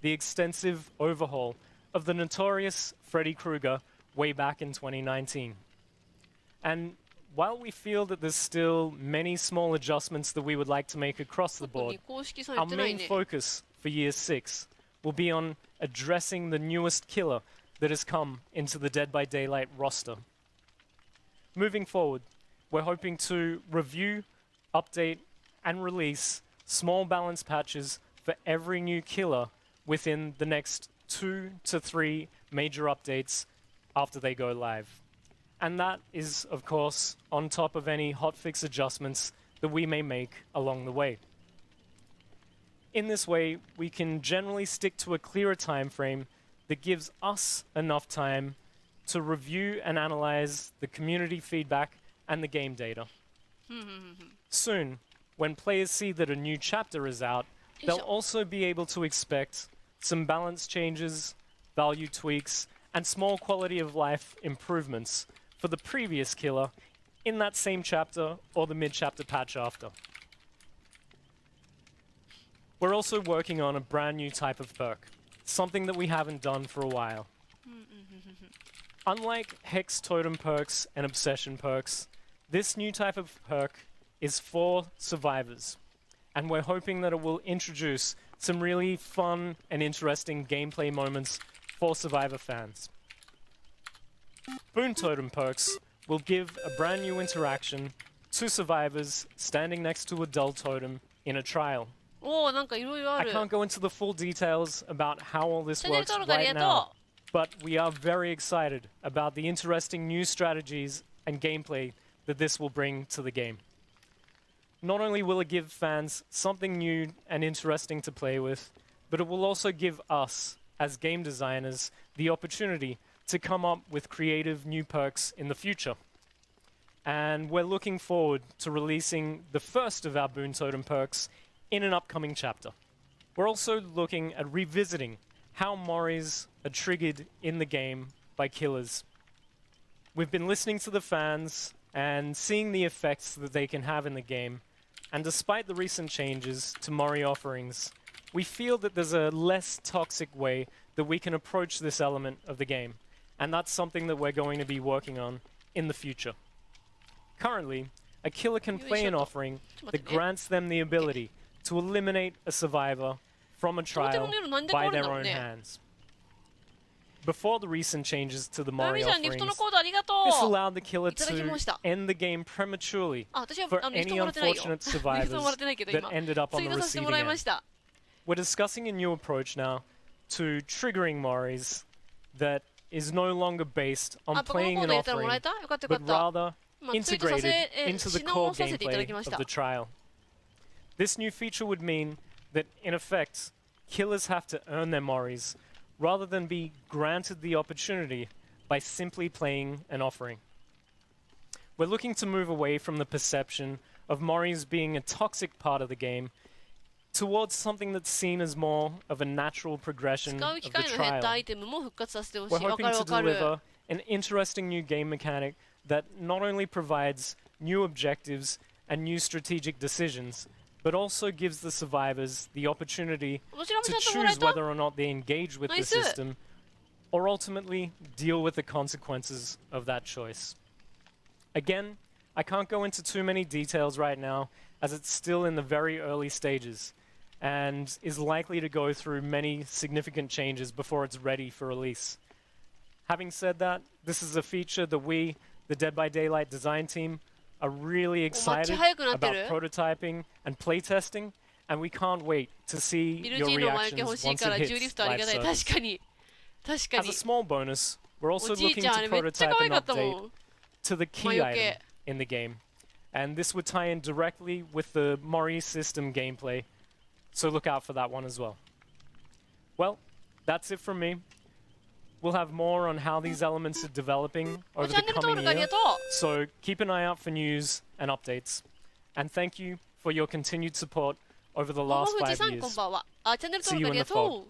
the extensive overhaul of the notorious Freddy Krueger way back in 2019. And while we feel that there's still many small adjustments that we would like to make across the board, our main focus for Year 6 will be on addressing the newest killer that has come into the Dead by Daylight roster. Moving forward, we're hoping to review, update, and release small balance patches for every new killer within the next 2 to 3 major updates after they go live. And that is, of course, on top of any hotfix adjustments that we may make along the way. In this way, we can generally stick to a clearer time frame that gives us enough time to review and analyze the community feedback and the game data. Soon, when players see that a new chapter is out, they'll also be able to expect some balance changes, value tweaks, and small quality of life improvements for the previous killer in that same chapter or the mid-chapter patch after. We're also working on a brand new type of perk, something that we haven't done for a while. Unlike Hex Totem perks and Obsession perks, this new type of perk is for survivors, and we're hoping that it will introduce some really fun and interesting gameplay moments for survivor fans. Boon Totem perks will give a brand new interaction to survivors standing next to a dull totem in a trial. I can't go into the full details about how all this works right now, but we are very excited about the interesting new strategies and gameplay that this will bring to the game. Not only will it give fans something new and interesting to play with, but it will also give us, as game designers, the opportunity to come up with creative new perks in the future. And we're looking forward to releasing the first of our Boon Totem perks in an upcoming chapter. We're also looking at revisiting how Moris are triggered in the game by killers. We've been listening to the fans and seeing the effects that they can have in the game, and despite the recent changes to Mori offerings, we feel that there's a less toxic way that we can approach this element of the game, and that's something that we're going to be working on in the future. Currently, a killer can play an offering that grants them the ability to eliminate a survivor from a trial by their own hands. Before the recent changes to the Mori offerings, this allowed the killer to end the game prematurely for any unfortunate survivors that ended up on the receiving end. We're discussing a new approach now to triggering Moris that is no longer based on playing an offering, but rather integrated into the core gameplay of the trial. This new feature would mean that, in effect, killers have to earn their Moris rather than be granted the opportunity by simply playing an offering. We're looking to move away from the perception of Moris being a toxic part of the game towards something that's seen as more of a natural progression of the trial. We're hoping to deliver an interesting new game mechanic that not only provides new objectives and new strategic decisions, but also gives the survivors the opportunity to choose whether or not they engage with the system, or ultimately deal with the consequences of that choice. Again, I can't go into too many details right now, as it's still in the very early stages, and is likely to go through many significant changes before it's ready for release. Having said that, this is a feature that we, the Dead by Daylight design team, are really excited about prototyping and playtesting, and we can't wait to see your reactions once it hits live service. As a small bonus, we're also looking to prototype an update to the key item in the game, and this would tie in directly with the Mori system gameplay, so look out for that one as well. Well, that's it from me. We'll have more on how these elements are developing over the coming year, so keep an eye out for news and updates. And thank you for your continued support over the last 5 years. See you in the fall.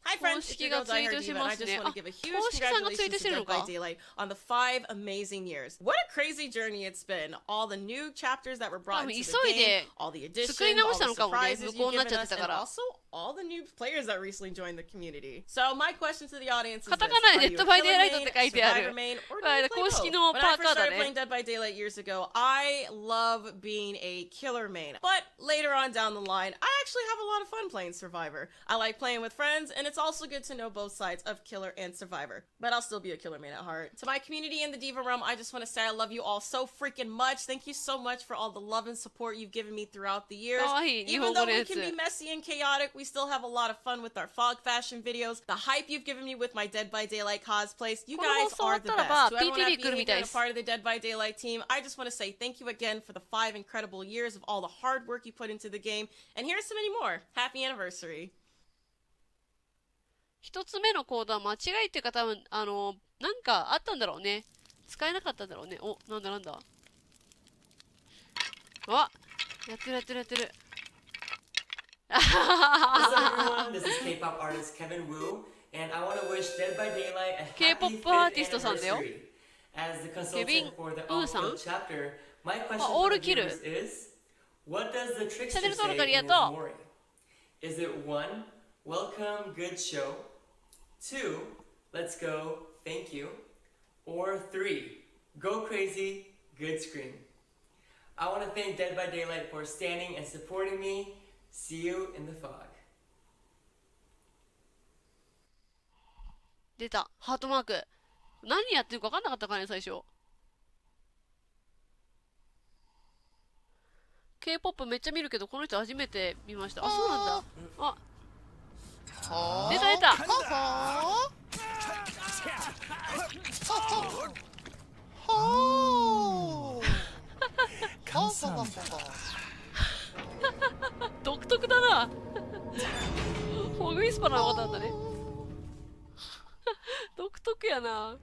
Hi, friends. friends, it's your girl Die Hard Diva, and I just want to give a huge congratulations to Dead by Daylight on the 5 amazing years. What a crazy journey it's been. All the new chapters that were brought into the game, all the additions, all the surprises you've given us, and also all the new players that recently joined the community. So my question to the audience is this: are you a killer main, a survivor main, or do you play both? When I first started playing Dead by Daylight years ago, I love being a killer main. But later on down the line, I actually have a lot of fun playing Survivor. I like playing with friends, and it's also good to know both sides of killer and Survivor. But I'll still be a killer main at heart. To my community in the Diva Realm, I just want to say I love you all so freaking much. Thank you so much for all the love and support you've given me throughout the years. Even though we can be messy and chaotic, we still have a lot of fun with our fog fashion videos. The hype you've given me with my Dead by Daylight cosplays, you guys are the best. To everyone at BD and a part of the Dead by Daylight team, I just want to say thank you again for the 5 incredible years of all the hard work you put into the game. And here's to many more. Happy anniversary. 一つ目のコードは間違いっていうか多分、なんかあったんだろうね。使えなかったんだろうね。お、なんだなんだ。あ、やってるやってるやってる。What's up, everyone? This is K-pop artist Kevin Wu, and I want to wish Dead by Daylight a happy 5th anniversary. As the consultant for the Untitled Chapter, my question for the viewers is, what does the trickster say in his mori? Is it 1, welcome, good show, 2, let's go, thank you, or 3, go crazy, good scream? I want to thank Dead by Daylight for standing and supporting me. See you in the fog. 出た。ハートマーク。何やってるか分かんなかったからね、最初。K-POP めっちゃ見るけど、この人初めて見ました。あ、そうなんだ。あ、出た出た。独特だな。ホグウィスパーの方なんだね。独特やな。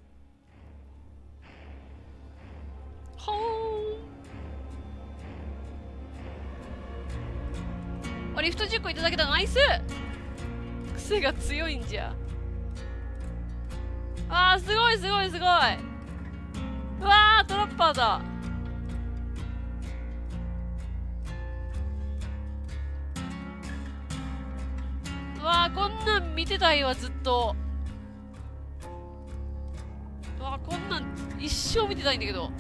ほーん。あ、リフト10個いただけた。ナイス。癖が強いんじゃ。あー、すごいすごいすごい。うわー、トラッパーだ。うわー、こんなん見てたいわ、ずっと。うわー、こんなん一生見てたいんだけど。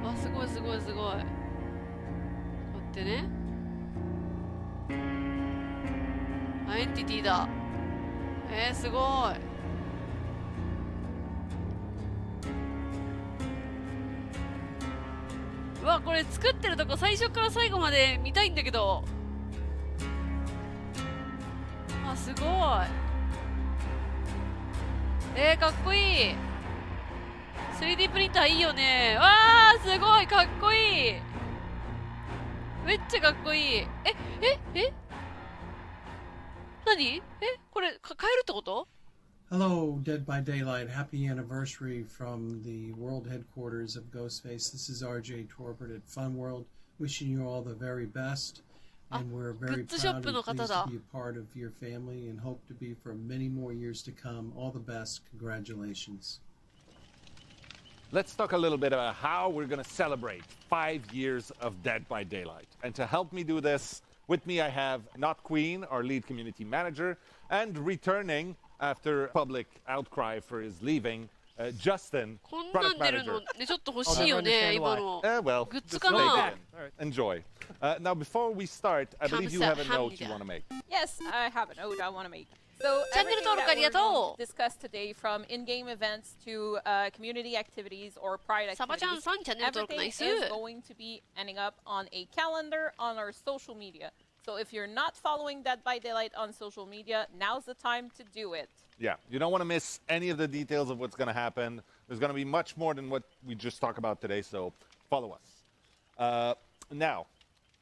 うわ、すごいすごいすごい。待ってね。アイデンティティだ。すごい。うわ、これ作ってるとこ最初から最後まで見たいんだけど。あ、すごい。かっこいい。3D プリンターいいよね。わー、すごいかっこいい。めっちゃかっこいい。何？これ変えるってこと？ Hello, Dead by Daylight. Happy anniversary from the world headquarters of Ghostface. This is RJ Torbert at Fun World. Wishing you all the very best. And we're very proud and pleased to be a part of your family and hope to be for many more years to come. All the best. Congratulations. Let's talk a little bit about how we're going to celebrate 5 years of Dead by Daylight. And to help me do this, with me I have Not Queen, our lead community manager, and returning after public outcry for his leaving, Justin, product manager. Well, enjoy. Now, before we start, I believe you have a note you want to make. Yes, I have a note I want to make. So everything that we're going to discuss today, from in-game events to community activities or pride activities, everything is going to be ending up on a calendar on our social media. So if you're not following Dead by Daylight on social media, now's the time to do it. Yeah, you don't want to miss any of the details of what's going to happen. There's going to be much more than what we just talked about today, so follow us. Now,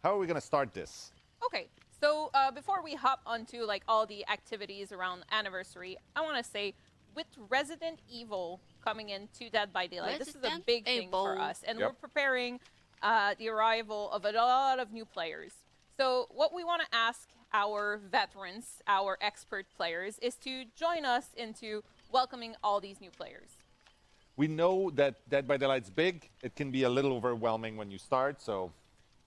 how are we going to start this? Okay, so before we hop onto like all the activities around anniversary, I want to say, with Resident Evil coming into Dead by Daylight, this is a big thing for us, and we're preparing the arrival of a lot of new players. So what we want to ask our veterans, our expert players, is to join us into welcoming all these new players. We know that Dead by Daylight's big. It can be a little overwhelming when you start, so...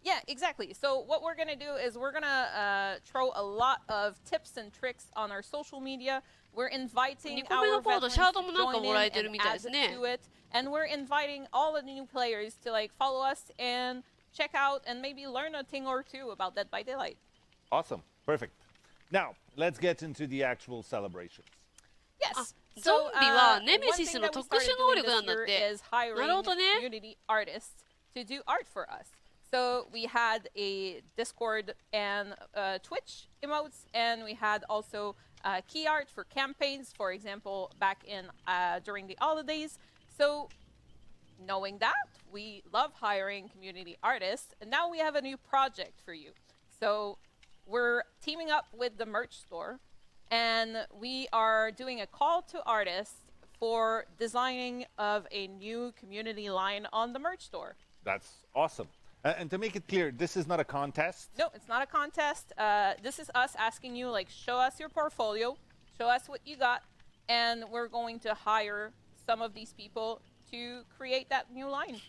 Yeah, exactly. So what we're going to do is we're going to throw a lot of tips and tricks on our social media. We're inviting our veterans to join in and add to it. And we're inviting all the new players to like follow us and check out and maybe learn a thing or two about Dead by Daylight. Awesome. Perfect. Now, let's get into the actual celebrations. Yes. ゾンビはネメシスの特殊能力なんだって。なるほどね。Community artists to do art for us. So we had a Discord and Twitch emotes, and we had also key art for campaigns, for example, back in during the holidays. So knowing that, we love hiring community artists, and now we have a new project for you. So we're teaming up with the merch store, and we are doing a call to artists for designing of a new community line on the merch store. That's awesome. And to make it clear, this is not a contest? No, it's not a contest. This is us asking you, like, show us your portfolio, show us what you got, and we're going to hire some of these people to create that new line.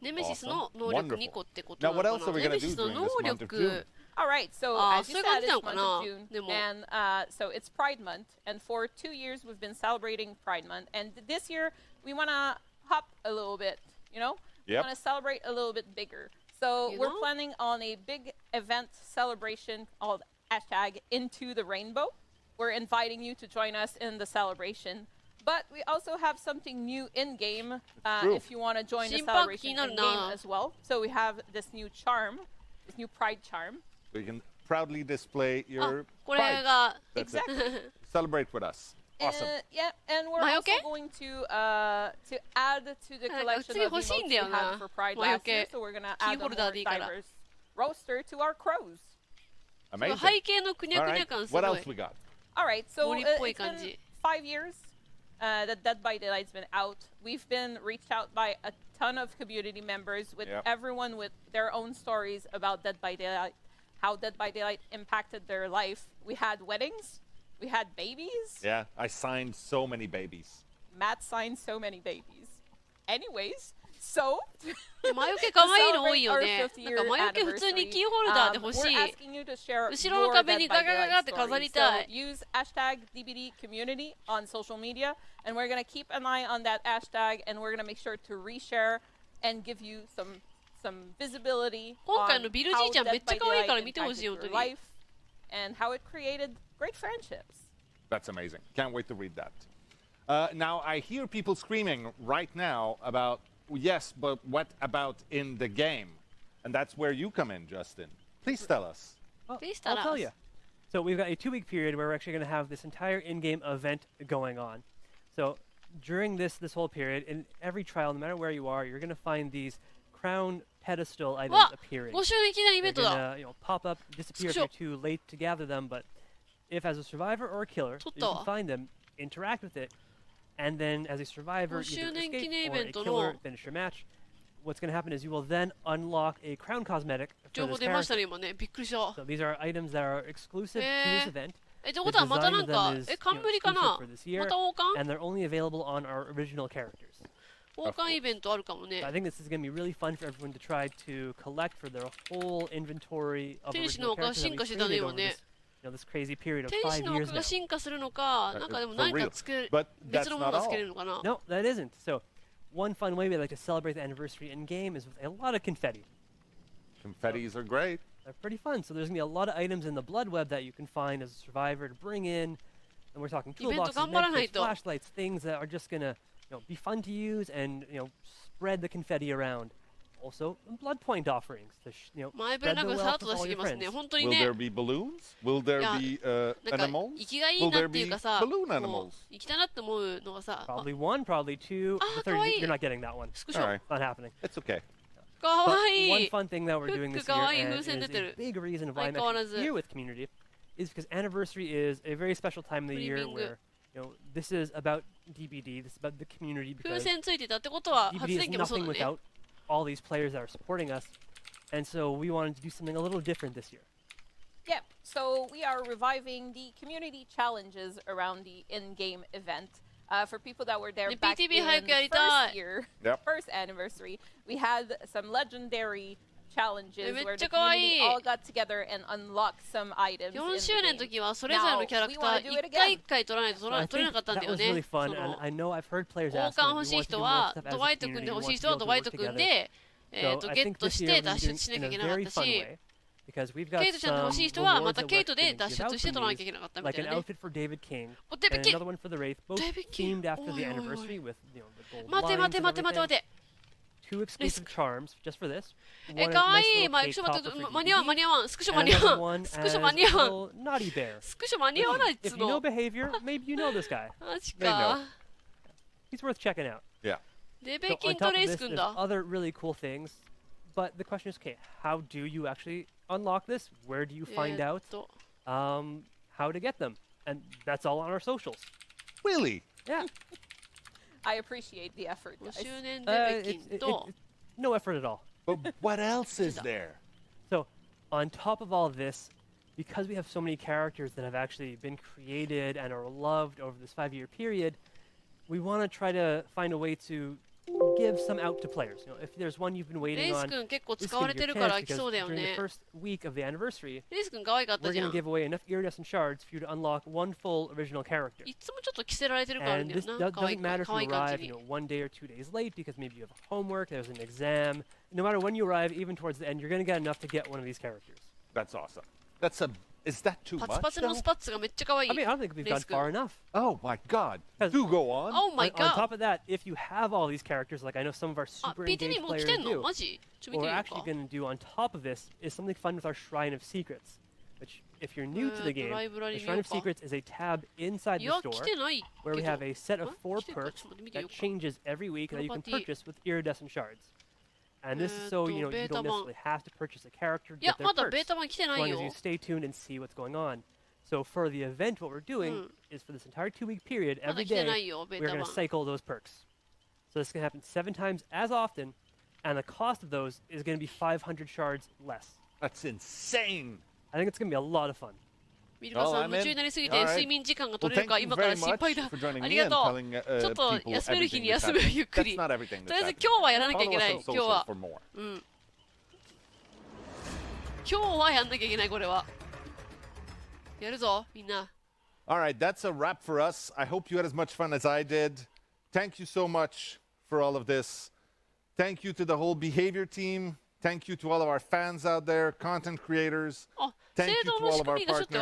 Awesome. Wonderful. Now, what else are we going to do during this month of June? All right, so as you said, it's month of June, and so it's Pride Month, and for 2 years we've been celebrating Pride Month, and this year we want to hop a little bit, you know? We want to celebrate a little bit bigger. So we're planning on a big event celebration called #Into the Rainbow. We're inviting you to join us in the celebration. But we also have something new in-game if you want to join the celebration in-game as well. So we have this new charm, this new Pride charm. So you can proudly display your pride. Exactly. Celebrate with us. Awesome. Yeah, and we're also going to add to the collection of emotes we had for Pride last year. So we're going to add a more diverse roster to our crows. Amazing. All right, what else we got? All right, so it's been 5 years that Dead by Daylight's been out. We've been reached out by a ton of community members with everyone with their own stories about Dead by Daylight, how Dead by Daylight impacted their life. We had weddings. We had babies. Yeah, I signed so many babies. Matt signed so many babies. Anyways, so 魔除け可愛いの多いよね。なんか魔除け普通にキーホルダーで欲しい。後ろの壁にガガガガって飾りたい。Use #DbD community on social media, and we're gonna keep an eye on that hashtag, and we're gonna make sure to reshare and give you some visibility on how Dead by Daylight impacted your life and how it created great friendships. That's amazing. Can't wait to read that. Now, I hear people screaming right now about, yes, but what about in the game? And that's where you come in, Justin. Please tell us. I'll tell you. So we've got a 2-week period where we're actually going to have this entire in-game event going on. So during this whole period, in every trial, no matter where you are, you're going to find these crown pedestal items appearing. They're going to pop up, disappear if you're too late to gather them, but if as a survivor or a killer, you can find them, interact with it, and then as a survivor, either escape or a killer, finish your match, what's going to happen is you will then unlock a crown cosmetic for this character. So these are items that are exclusive to this event. The design of them is exclusive for this year, and they're only available on our original characters. So I think this is going to be really fun for everyone to try to collect for their whole inventory of original characters that we've created over this, this crazy period of 5 years now. But that's not all. No, that isn't. So one fun way we like to celebrate the anniversary in-game is with a lot of confetti. Confettis are great. They're pretty fun. So there's going to be a lot of items in the blood web that you can find as a survivor to bring in. And we're talking toolboxes, medkits, flashlights, things that are just going to be fun to use and spread the confetti around. Also, blood point offerings to spread the wealth with all your friends. Will there be balloons? Will there be animals? Will there be balloon animals? Probably one, probably two. The third, you're not getting that one. Right. Not happening. It's okay. But one fun thing that we're doing this year, and is a big reason why I'm actually here with community, is because anniversary is a very special time of the year where this is about DbD, this is about the community, because DbD is nothing without all these players that are supporting us, and so we wanted to do something a little different this year. Yeah, So we are reviving the community challenges around the in-game event. For people that were there back in the first year, first anniversary, we had some legendary challenges where the community all got together and unlocked some items. 4周年の時はそれぞれのキャラクター1回1回取らないと取れなかったんだよね。王冠欲しい人はドワイト君で欲しい人はドワイト君でゲットして脱出しなきゃいけなかったし、ケイトちゃんで欲しい人はまたケイトで脱出して取らなきゃいけなかったみたいなね。Like an outfit for David King and another one for the Wraith, both themed after the anniversary with the gold lines and everything. 2 exclusive charms just for this. かわいい。まあ、ちょっと待って、間に合わん。スクショ間に合わん。スクショ間に合わん。Naughty bear. スクショ間に合わないっつ If の。you know behavior, maybe you know this guy. マジか。He's worth checking out. Yeah. デベキンとレイス君だ。Other really cool things, but the question is, okay, how do you actually unlock this? Where do you find out how to get them? And that's all on our socials. Really? Yeah. I appreciate the effort, guys. No effort at all. But what else is there? So, on top of all of this, because we have so many characters that have actually been created and are loved over this 5-year period, we want to try to find a way to give some out to players. You know, if there's one you've been waiting on, this is going to be your chance, because during the first week of the anniversary, we're going to give away enough iridescent shards for you to unlock one full original character. And this doesn't matter if you arrive, 1 day or 2 days late, because maybe you have homework, there's an exam. No matter when you arrive, even towards the end, you're going to get enough to get one of these characters. That's awesome. Is that too much? I mean, I don't think we've gone far enough. Oh my god. Do go on. Oh my god. On top of that, if you have all these characters, like I know some of our super engaged players do, what we're actually going to do on top of this is something fun with our Shrine of Secrets. Which, if you're new to the game, the Shrine of Secrets is a tab inside the store where we have a set of 4 perks that changes every week that you can purchase with iridescent shards. And this is so, you don't necessarily have to purchase a character to get their perks, as long as you stay tuned and see what's going on. So for the event, what we're doing is for this entire 2-week period, every day, we're going to cycle those perks. So this is going to happen 7 times as often, and the cost of those is going to be 500 shards less. That's insane! I think it's going to be a lot of fun. ミルカさん、夢中になりすぎて睡眠時間が取れるか今から心配だ。ありがとう。ちょっと休める日に休むゆっくり。とりあえず今日はやらなきゃいけない。今日は。うん。今日はやんなきゃいけないこれは。やるぞみんな。Alright, that's a wrap for us. I hope you had as much fun as I did. Thank you so much for all of this. Thank you to the whole behavior team. Thank you to all of our fans out there, content creators. Thank you to all of our partners. And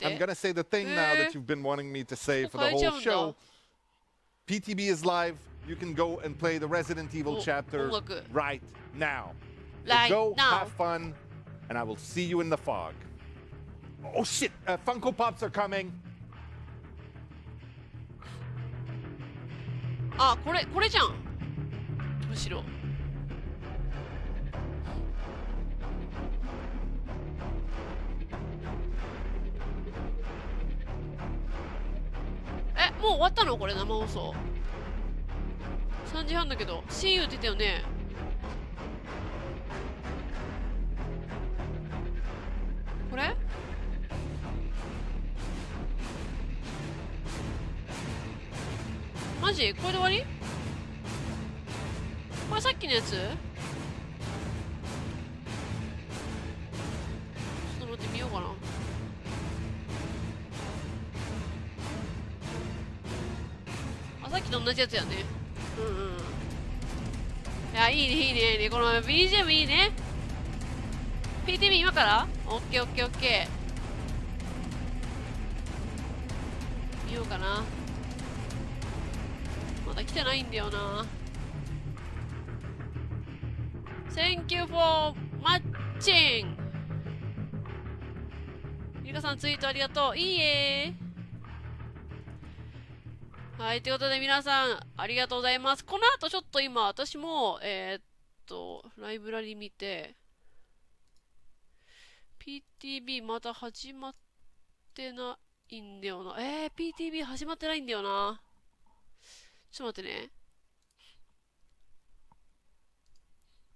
I'm going to say the thing now that you've been wanting me to say for the whole show. PTB is live. You can go and play the Resident Evil chapter right now. So go, have fun, and I will see you in the fog. Oh shit, Funko Pops are coming. あ、これじゃん。むしろ。もう終わったのこれ生放送3時半だけど See you って言ったよね。これマジこれで終わりこれさっきのやつちょっと待ってみようかな。さっきと同じやつやね。いや、いいね、いいね、いいね。この BGM いいね。PTB 今から？オッケー、オッケー、オッケー。見ようかな。まだ来てないんだよな。Thank you for matching! ミルカさんツイートありがとう。いいえー。はい、ということで皆さん、ありがとうございます。この後ちょっと今、私も、ライブラリ見て、PTB まだ始まってないんだよな。PTB 始まってないんだよな。ちょっと待ってね。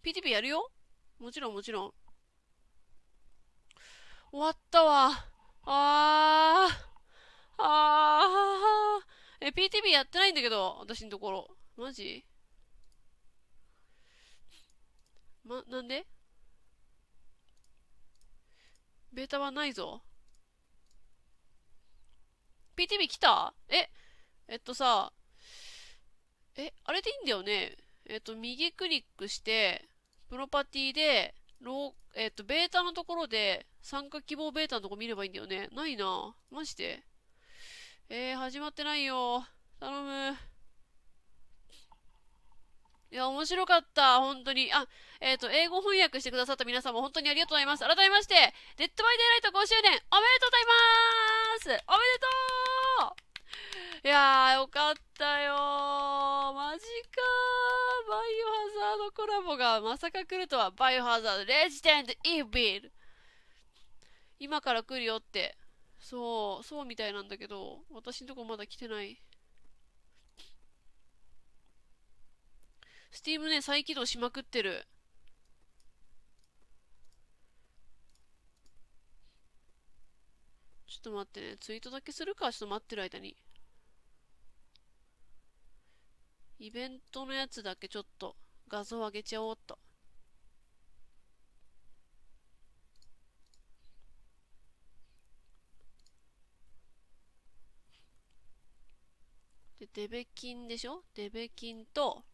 PTB やるよ？もちろん、もちろん。終わったわ。PTB やってないんだけど、私のところ。マジなんでベータ版ないぞ。PTB 来た？さ、あれでいいんだよね。右クリックして、プロパティで、ベータのところで、参加希望ベータのとこ見ればいいんだよね。ないな。マジで。始まってないよ。頼む。いや、面白かった。本当に。英語翻訳してくださった皆さんも本当にありがとうございます。改めまして、デッドバイデイライト5周年、おめでとうございます。おめでとう。いやー、よかったよー。マジかー。バイオハザードコラボがまさか来るとは。バイオハザード、レジデント、イービル。今から来るよって。そうみたいなんだけど、私のとこまだ来てない。スティームね、再起動しまくってる。ちょっと待ってね。ツイートだけするか。ちょっと待ってる間に。イベントのやつだけちょっと画像上げちゃおうっと。で、デベキンでしょ？デベキンと、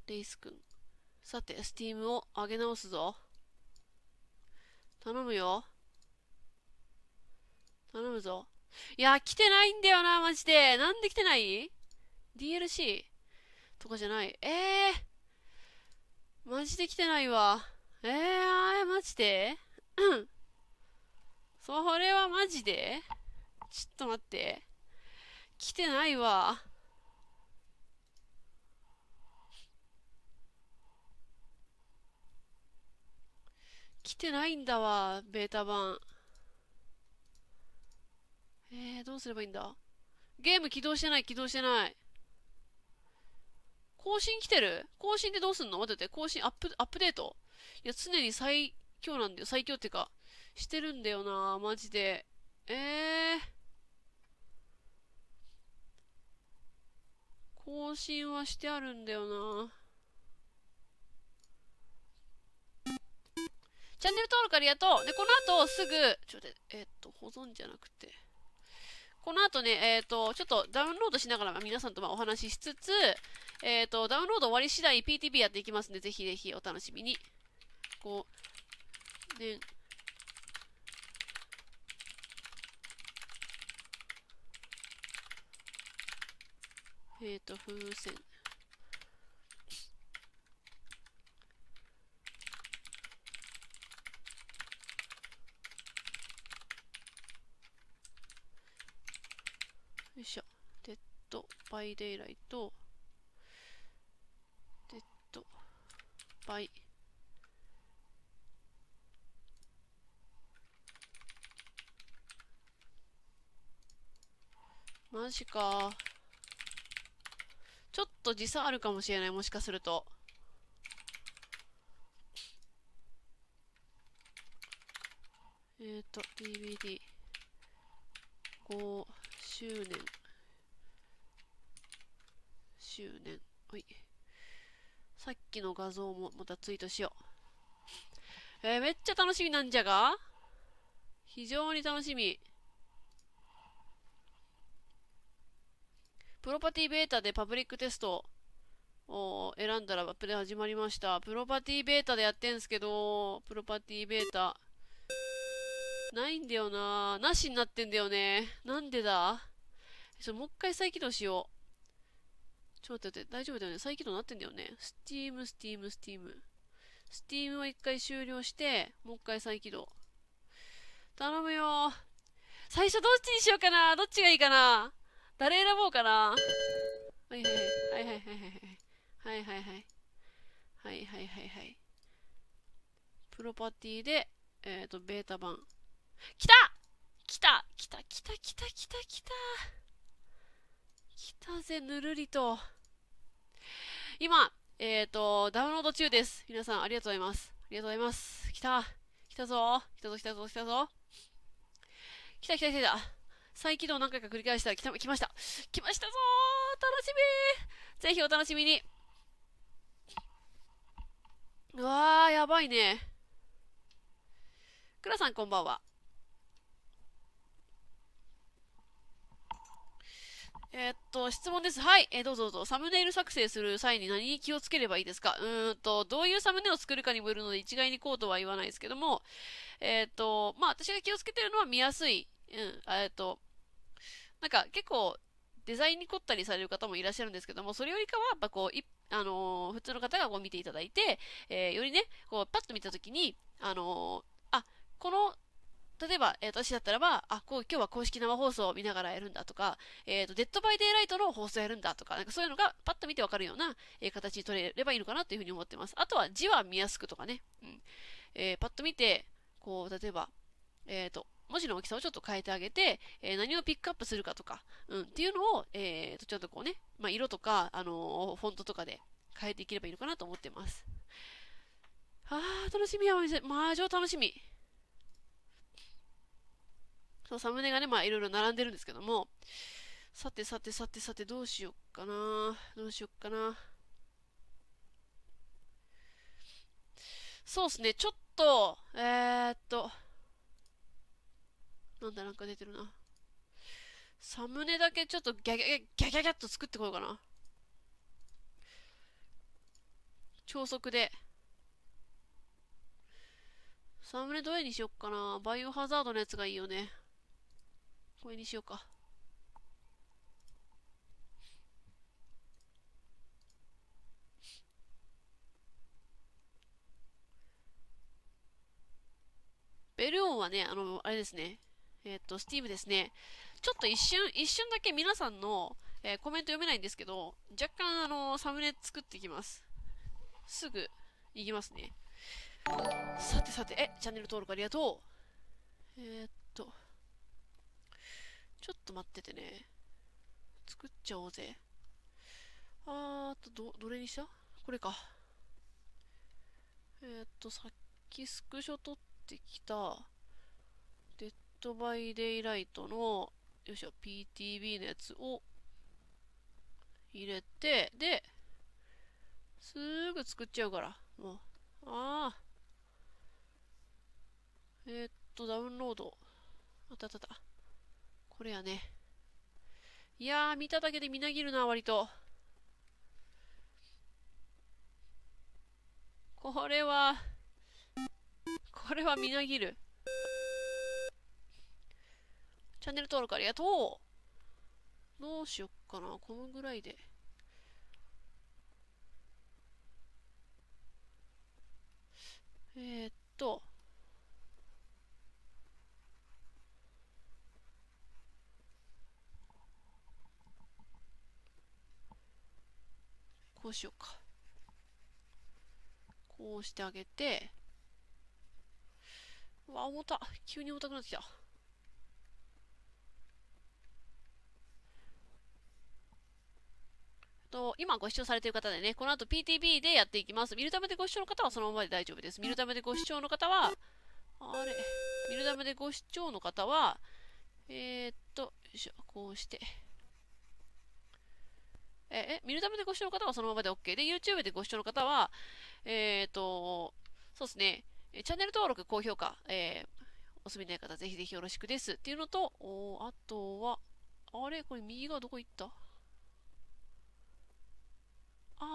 レイスくん。さて、スティームを上げ直すぞ。頼むよ。頼むぞ。いや、来てないんだよな、マジで。なんで来てない？ DLC とかじゃない。マジで来てないわ。マジでそれはマジでちょっと待って。来てないわ。来てないんだわ、ベータ版。どうすればいいんだ？ゲーム起動してない、起動してない。更新来てる？更新でどうすんの？待ってて、更新、アップデート？いや、常に最強なんだよ。最強っていうか、してるんだよな、マジで。更新はしてあるんだよな。チャンネル登録ありがとう。で、この後すぐ、保存じゃなくて。この後ね、ちょっとダウンロードしながら皆さんとお話ししつつ、ダウンロード終わり次第 PTB やっていきますので、ぜひぜひお楽しみに。風船。よいしょ。デッドバイデイライト。デッドバイ。マジか。ちょっと時差あるかもしれない。もしかすると。DbD5 周年。おい。さっきの画像もまたツイートしよう。めっちゃ楽しみなんじゃが？非常に楽しみ。プロパティベータでパブリックテストを選んだらアップで始まりました。プロパティベータでやってんすけど、プロパティベータ。ないんだよな。なしになってんだよね。なんでだ？もう一回再起動しよう。ちょっと待って、大丈夫だよね。再起動なってんだよね。Steam を一回終了して、もう一回再起動。頼むよ。最初どっちにしようかな。どっちがいいかな。誰選ぼうかな。はいはい。プロパティで、ベータ版。来たぜ、ぬるりと。今、ダウンロード中です。皆さん、ありがとうございます。ありがとうございます。来た。来たぞ。来たぞ、来たぞ、来たぞ。来た来た来た。再起動何回か繰り返したら来ました。来ましたぞー。楽しみー。ぜひお楽しみに。うわー、やばいね。くらさんこんばんは。質問です。はい。どうぞどうぞ。サムネイル作成する際に何に気をつければいいですか？どういうサムネを作るかにもよるので一概にこうとは言わないですけども、まあ、私が気をつけてるのは見やすい。なんか結構デザインに凝ったりされる方もいらっしゃるんですけども、それよりかは、やっぱこう、普通の方がこう見ていただいて、よりね、こう、パッと見たときに、この、例えば、私だったらば、今日は公式生放送を見ながらやるんだとか、デッドバイデイライトの放送をやるんだとか、なんかそういうのがパッと見てわかるような、形に取れればいいのかなというふうに思ってます。あとは字は見やすくとかね、パッと見て、こう、例えば、文字の大きさをちょっと変えてあげて、何をピックアップするかとか、っていうのを、ちょっとこうね、まあ、色とか、フォントとかで変えていければいいのかなと思ってます。楽しみや、マジ楽しみ。そう、サムネがね、まあいろいろ並んでるんですけども、さて、どうしよっかな。そうですね、ちょっと、なんか出てるな。サムネだけちょっとギャッと作ってこようかな。超速で。サムネどれにしよっかな。バイオハザードのやつがいいよね。これにしようか。ベルオンはね、あれですね。スティーブですね。ちょっと一瞬だけ皆さんの、コメント読めないんですけど、若干サムネ作っていきます。すぐいきますね。さて、チャンネル登録ありがとう。ちょっと待っててね。作っちゃおうぜ。どれにした？これか。さっきスクショ撮ってきた、デッドバイデイライトの、よいしょ、PTB のやつを入れて、で、すぐ作っちゃうから。もう、ダウンロード。あった。これやね。いやー、見ただけでみなぎるな、割と。これはみなぎる。チャンネル登録ありがとう。どうしよっかな、このぐらいで。こうしようか。こうしてあげて、うわ、重た。急に重たくなってきた。今ご視聴されている方でね、この後 PTB でやっていきます。見るためでご視聴の方はそのままで大丈夫です。見るためでご視聴の方は、見るためでご視聴の方は、よいしょ、こうして。見るためでご視聴の方はそのままで OK で、YouTube でご視聴の方は、そうですね、チャンネル登録、高評価、お済みない方、ぜひぜひよろしくです。っていうのと、あとは、これ右側どこ行った？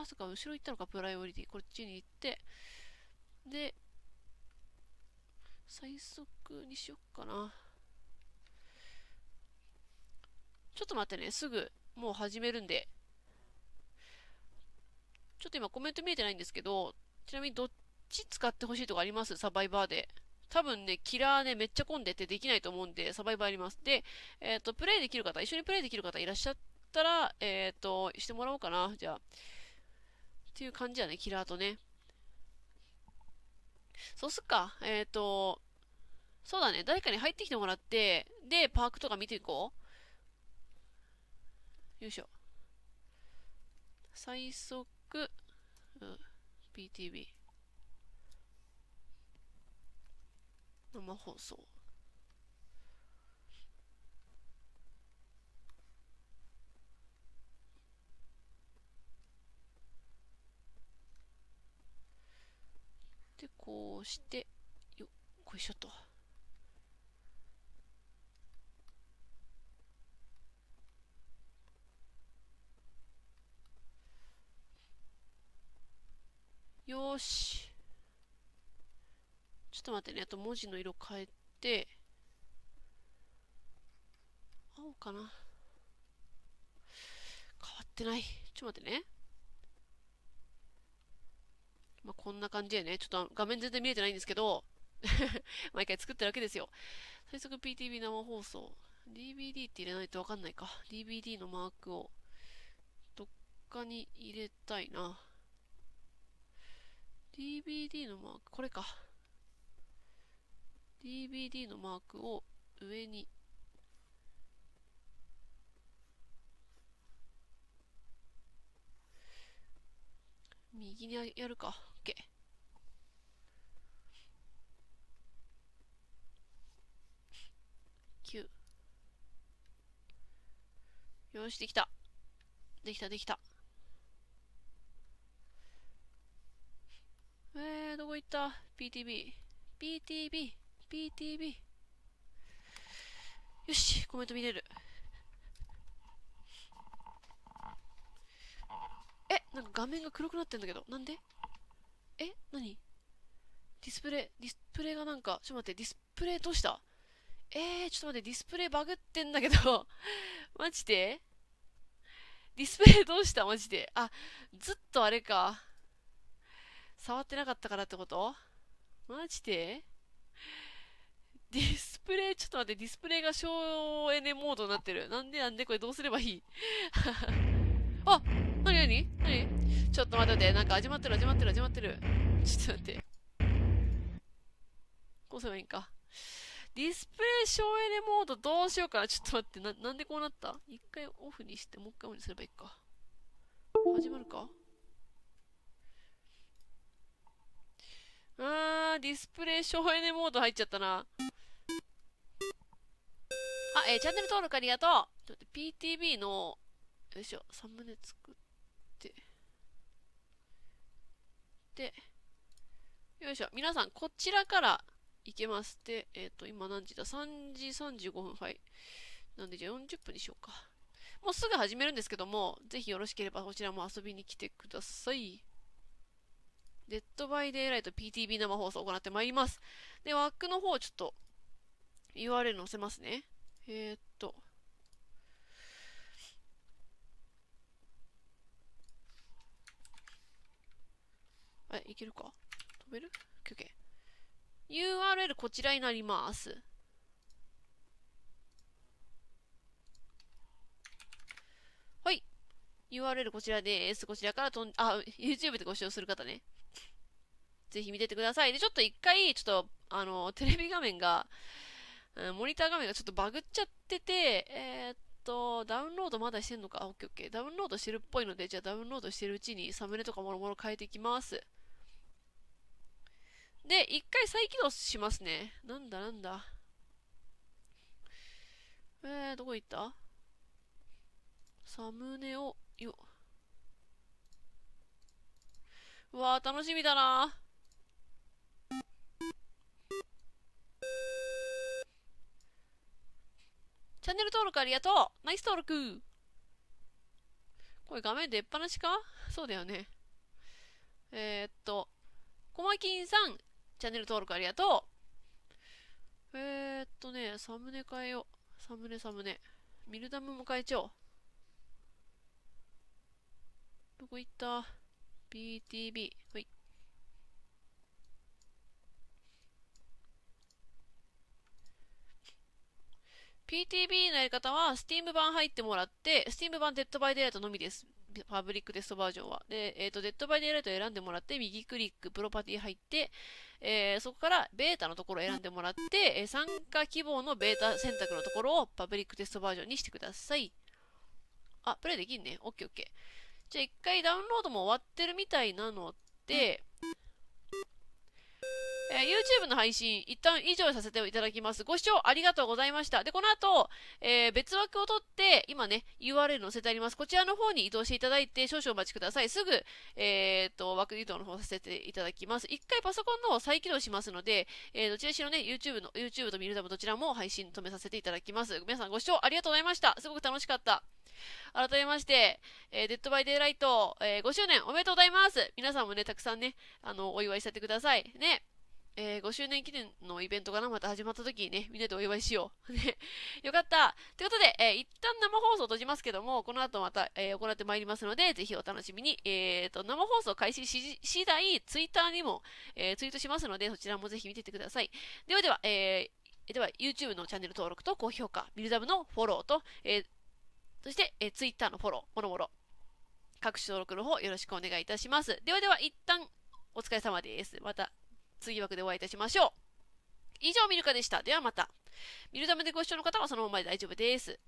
そっか、後ろ行ったのか、プライオリティ。こっちに行って、で、最速にしよっかな。ちょっと待ってね、すぐ、もう始めるんで。ちょっと今コメント見えてないんですけど、ちなみにどっち使ってほしいとかあります？サバイバーで。多分ね、キラーね、めっちゃ混んでてできないと思うんで、サバイバーあります。で、プレイできる方、一緒にプレイできる方いらっしゃったら、してもらおうかな。じゃあ。っていう感じだね、キラーとね。そうすっか。そうだね、誰かに入ってきてもらって、で、パークとか見ていこう。よいしょ。最速、PTB。生放送。で、こうして、よいしょと。よーし。ちょっと待ってね。あと文字の色変えて、青かな。変わってない。ちょっと待ってね。まあ、こんな感じでね。ちょっと画面全然見えてないんですけど、毎回作ってるわけですよ。最速 PTB 生放送。DbD って入れないとわかんないか。DbD のマークをどっかに入れたいな。DbD のマーク、これか。DbD のマークを上に。右にやるか。OK。9。よし、できた。できた、できた。どこ行った ?PTB。PTB。PTB。よし、コメント見れる。なんか画面が黒くなってんだけど。なんで何ディスプレイがなんか、ちょっと待って、ディスプレイどうしたちょっと待って、ディスプレイバグってんだけど、マジでディスプレイどうしたマジで。ずっとあれか。触ってなかったからってこと？マジで？ディスプレイ、ちょっと待って、ディスプレイが省エネモードになってる。なんでこれどうすればいいなにちょっと待って、なんか始まってる。ちょっと待って。こうすればいいんか。ディスプレイ省エネモードどうしようかな。ちょっと待って、なんでこうなった？一回オフにして、もう一回オンにすればいいか。始まるか？ディスプレイ省エネモード入っちゃったな。チャンネル登録ありがとう。ちょっと PTB の、よいしょ、サムネ作って。で、よいしょ、皆さん、こちらからいけます。で、今何時だ？ 3 時35分。はい。なんで、じゃあ40分にしようか。もうすぐ始めるんですけども、ぜひよろしければこちらも遊びに来てください。デッドバイデイライト PTB 生放送を行ってまいります。で、枠の方ちょっと URL 載せますね。いけるか？飛べる？ OK。URL こちらになります。はい。URL こちらです。こちらからYouTube でご視聴する方ね。ぜひ見ててください。で、ちょっと一回、ちょっと、テレビ画面が、モニター画面がちょっとバグっちゃってて、ダウンロードまだしてんのか。OK。ダウンロードしてるっぽいので、じゃあダウンロードしてるうちにサムネとかもろもろ変えていきます。で、一回再起動しますね。なんだ。どこ行った？サムネを、うわー、楽しみだな。チャンネル登録ありがとう。ナイス登録。これ画面出っ放しか？そうだよね。コマキンさん、チャンネル登録ありがとう。サムネ変えよう。サムネ。ミルダムも変えちゃおう。どこ行った？ PTB。はい。PTB のやり方は、Steam 版入ってもらって、Steam 版デッドバイデイライトのみです。パブリックテストバージョンは。で、デッドバイデイライトを選んでもらって、右クリック、プロパティ入って、そこからベータのところを選んでもらって、参加希望のベータ選択のところをパブリックテストバージョンにしてください。プレイできんね。オッケー。じゃあ一回ダウンロードも終わってるみたいなので、YouTube の配信、一旦以上させていただきます。ご視聴ありがとうございました。で、この後、別枠を取って、今ね、URL 載せてあります。こちらの方に移動していただいて、少々お待ちください。すぐ、枠移動の方させていただきます。一回パソコンの方再起動しますので、どちらしろね、YouTube とミルダムどちらも配信止めさせていただきます。皆さんご視聴ありがとうございました。すごく楽しかった。改めまして、デッドバイデイライト、5周年おめでとうございます。皆さんもね、たくさんね、お祝いしてってください。ね。5周年記念のイベントがまた始まった時にね、みんなでお祝いしよう。ね、よかった。ということで、一旦生放送閉じますけども、この後また、行ってまいりますので、ぜひお楽しみに。生放送開始次第、ツイッターにも、ツイートしますので、そちらもぜひ見ててください。では、YouTube のチャンネル登録と高評価、ミルダムのフォローと、そして、Twitter のフォロー、もろもろ、各種登録の方よろしくお願いいたします。では、一旦お疲れ様です。また次枠でお会いいたしましょう。以上、ミルカでした。ではまた。ミルダムでご視聴の方はそのままで大丈夫です。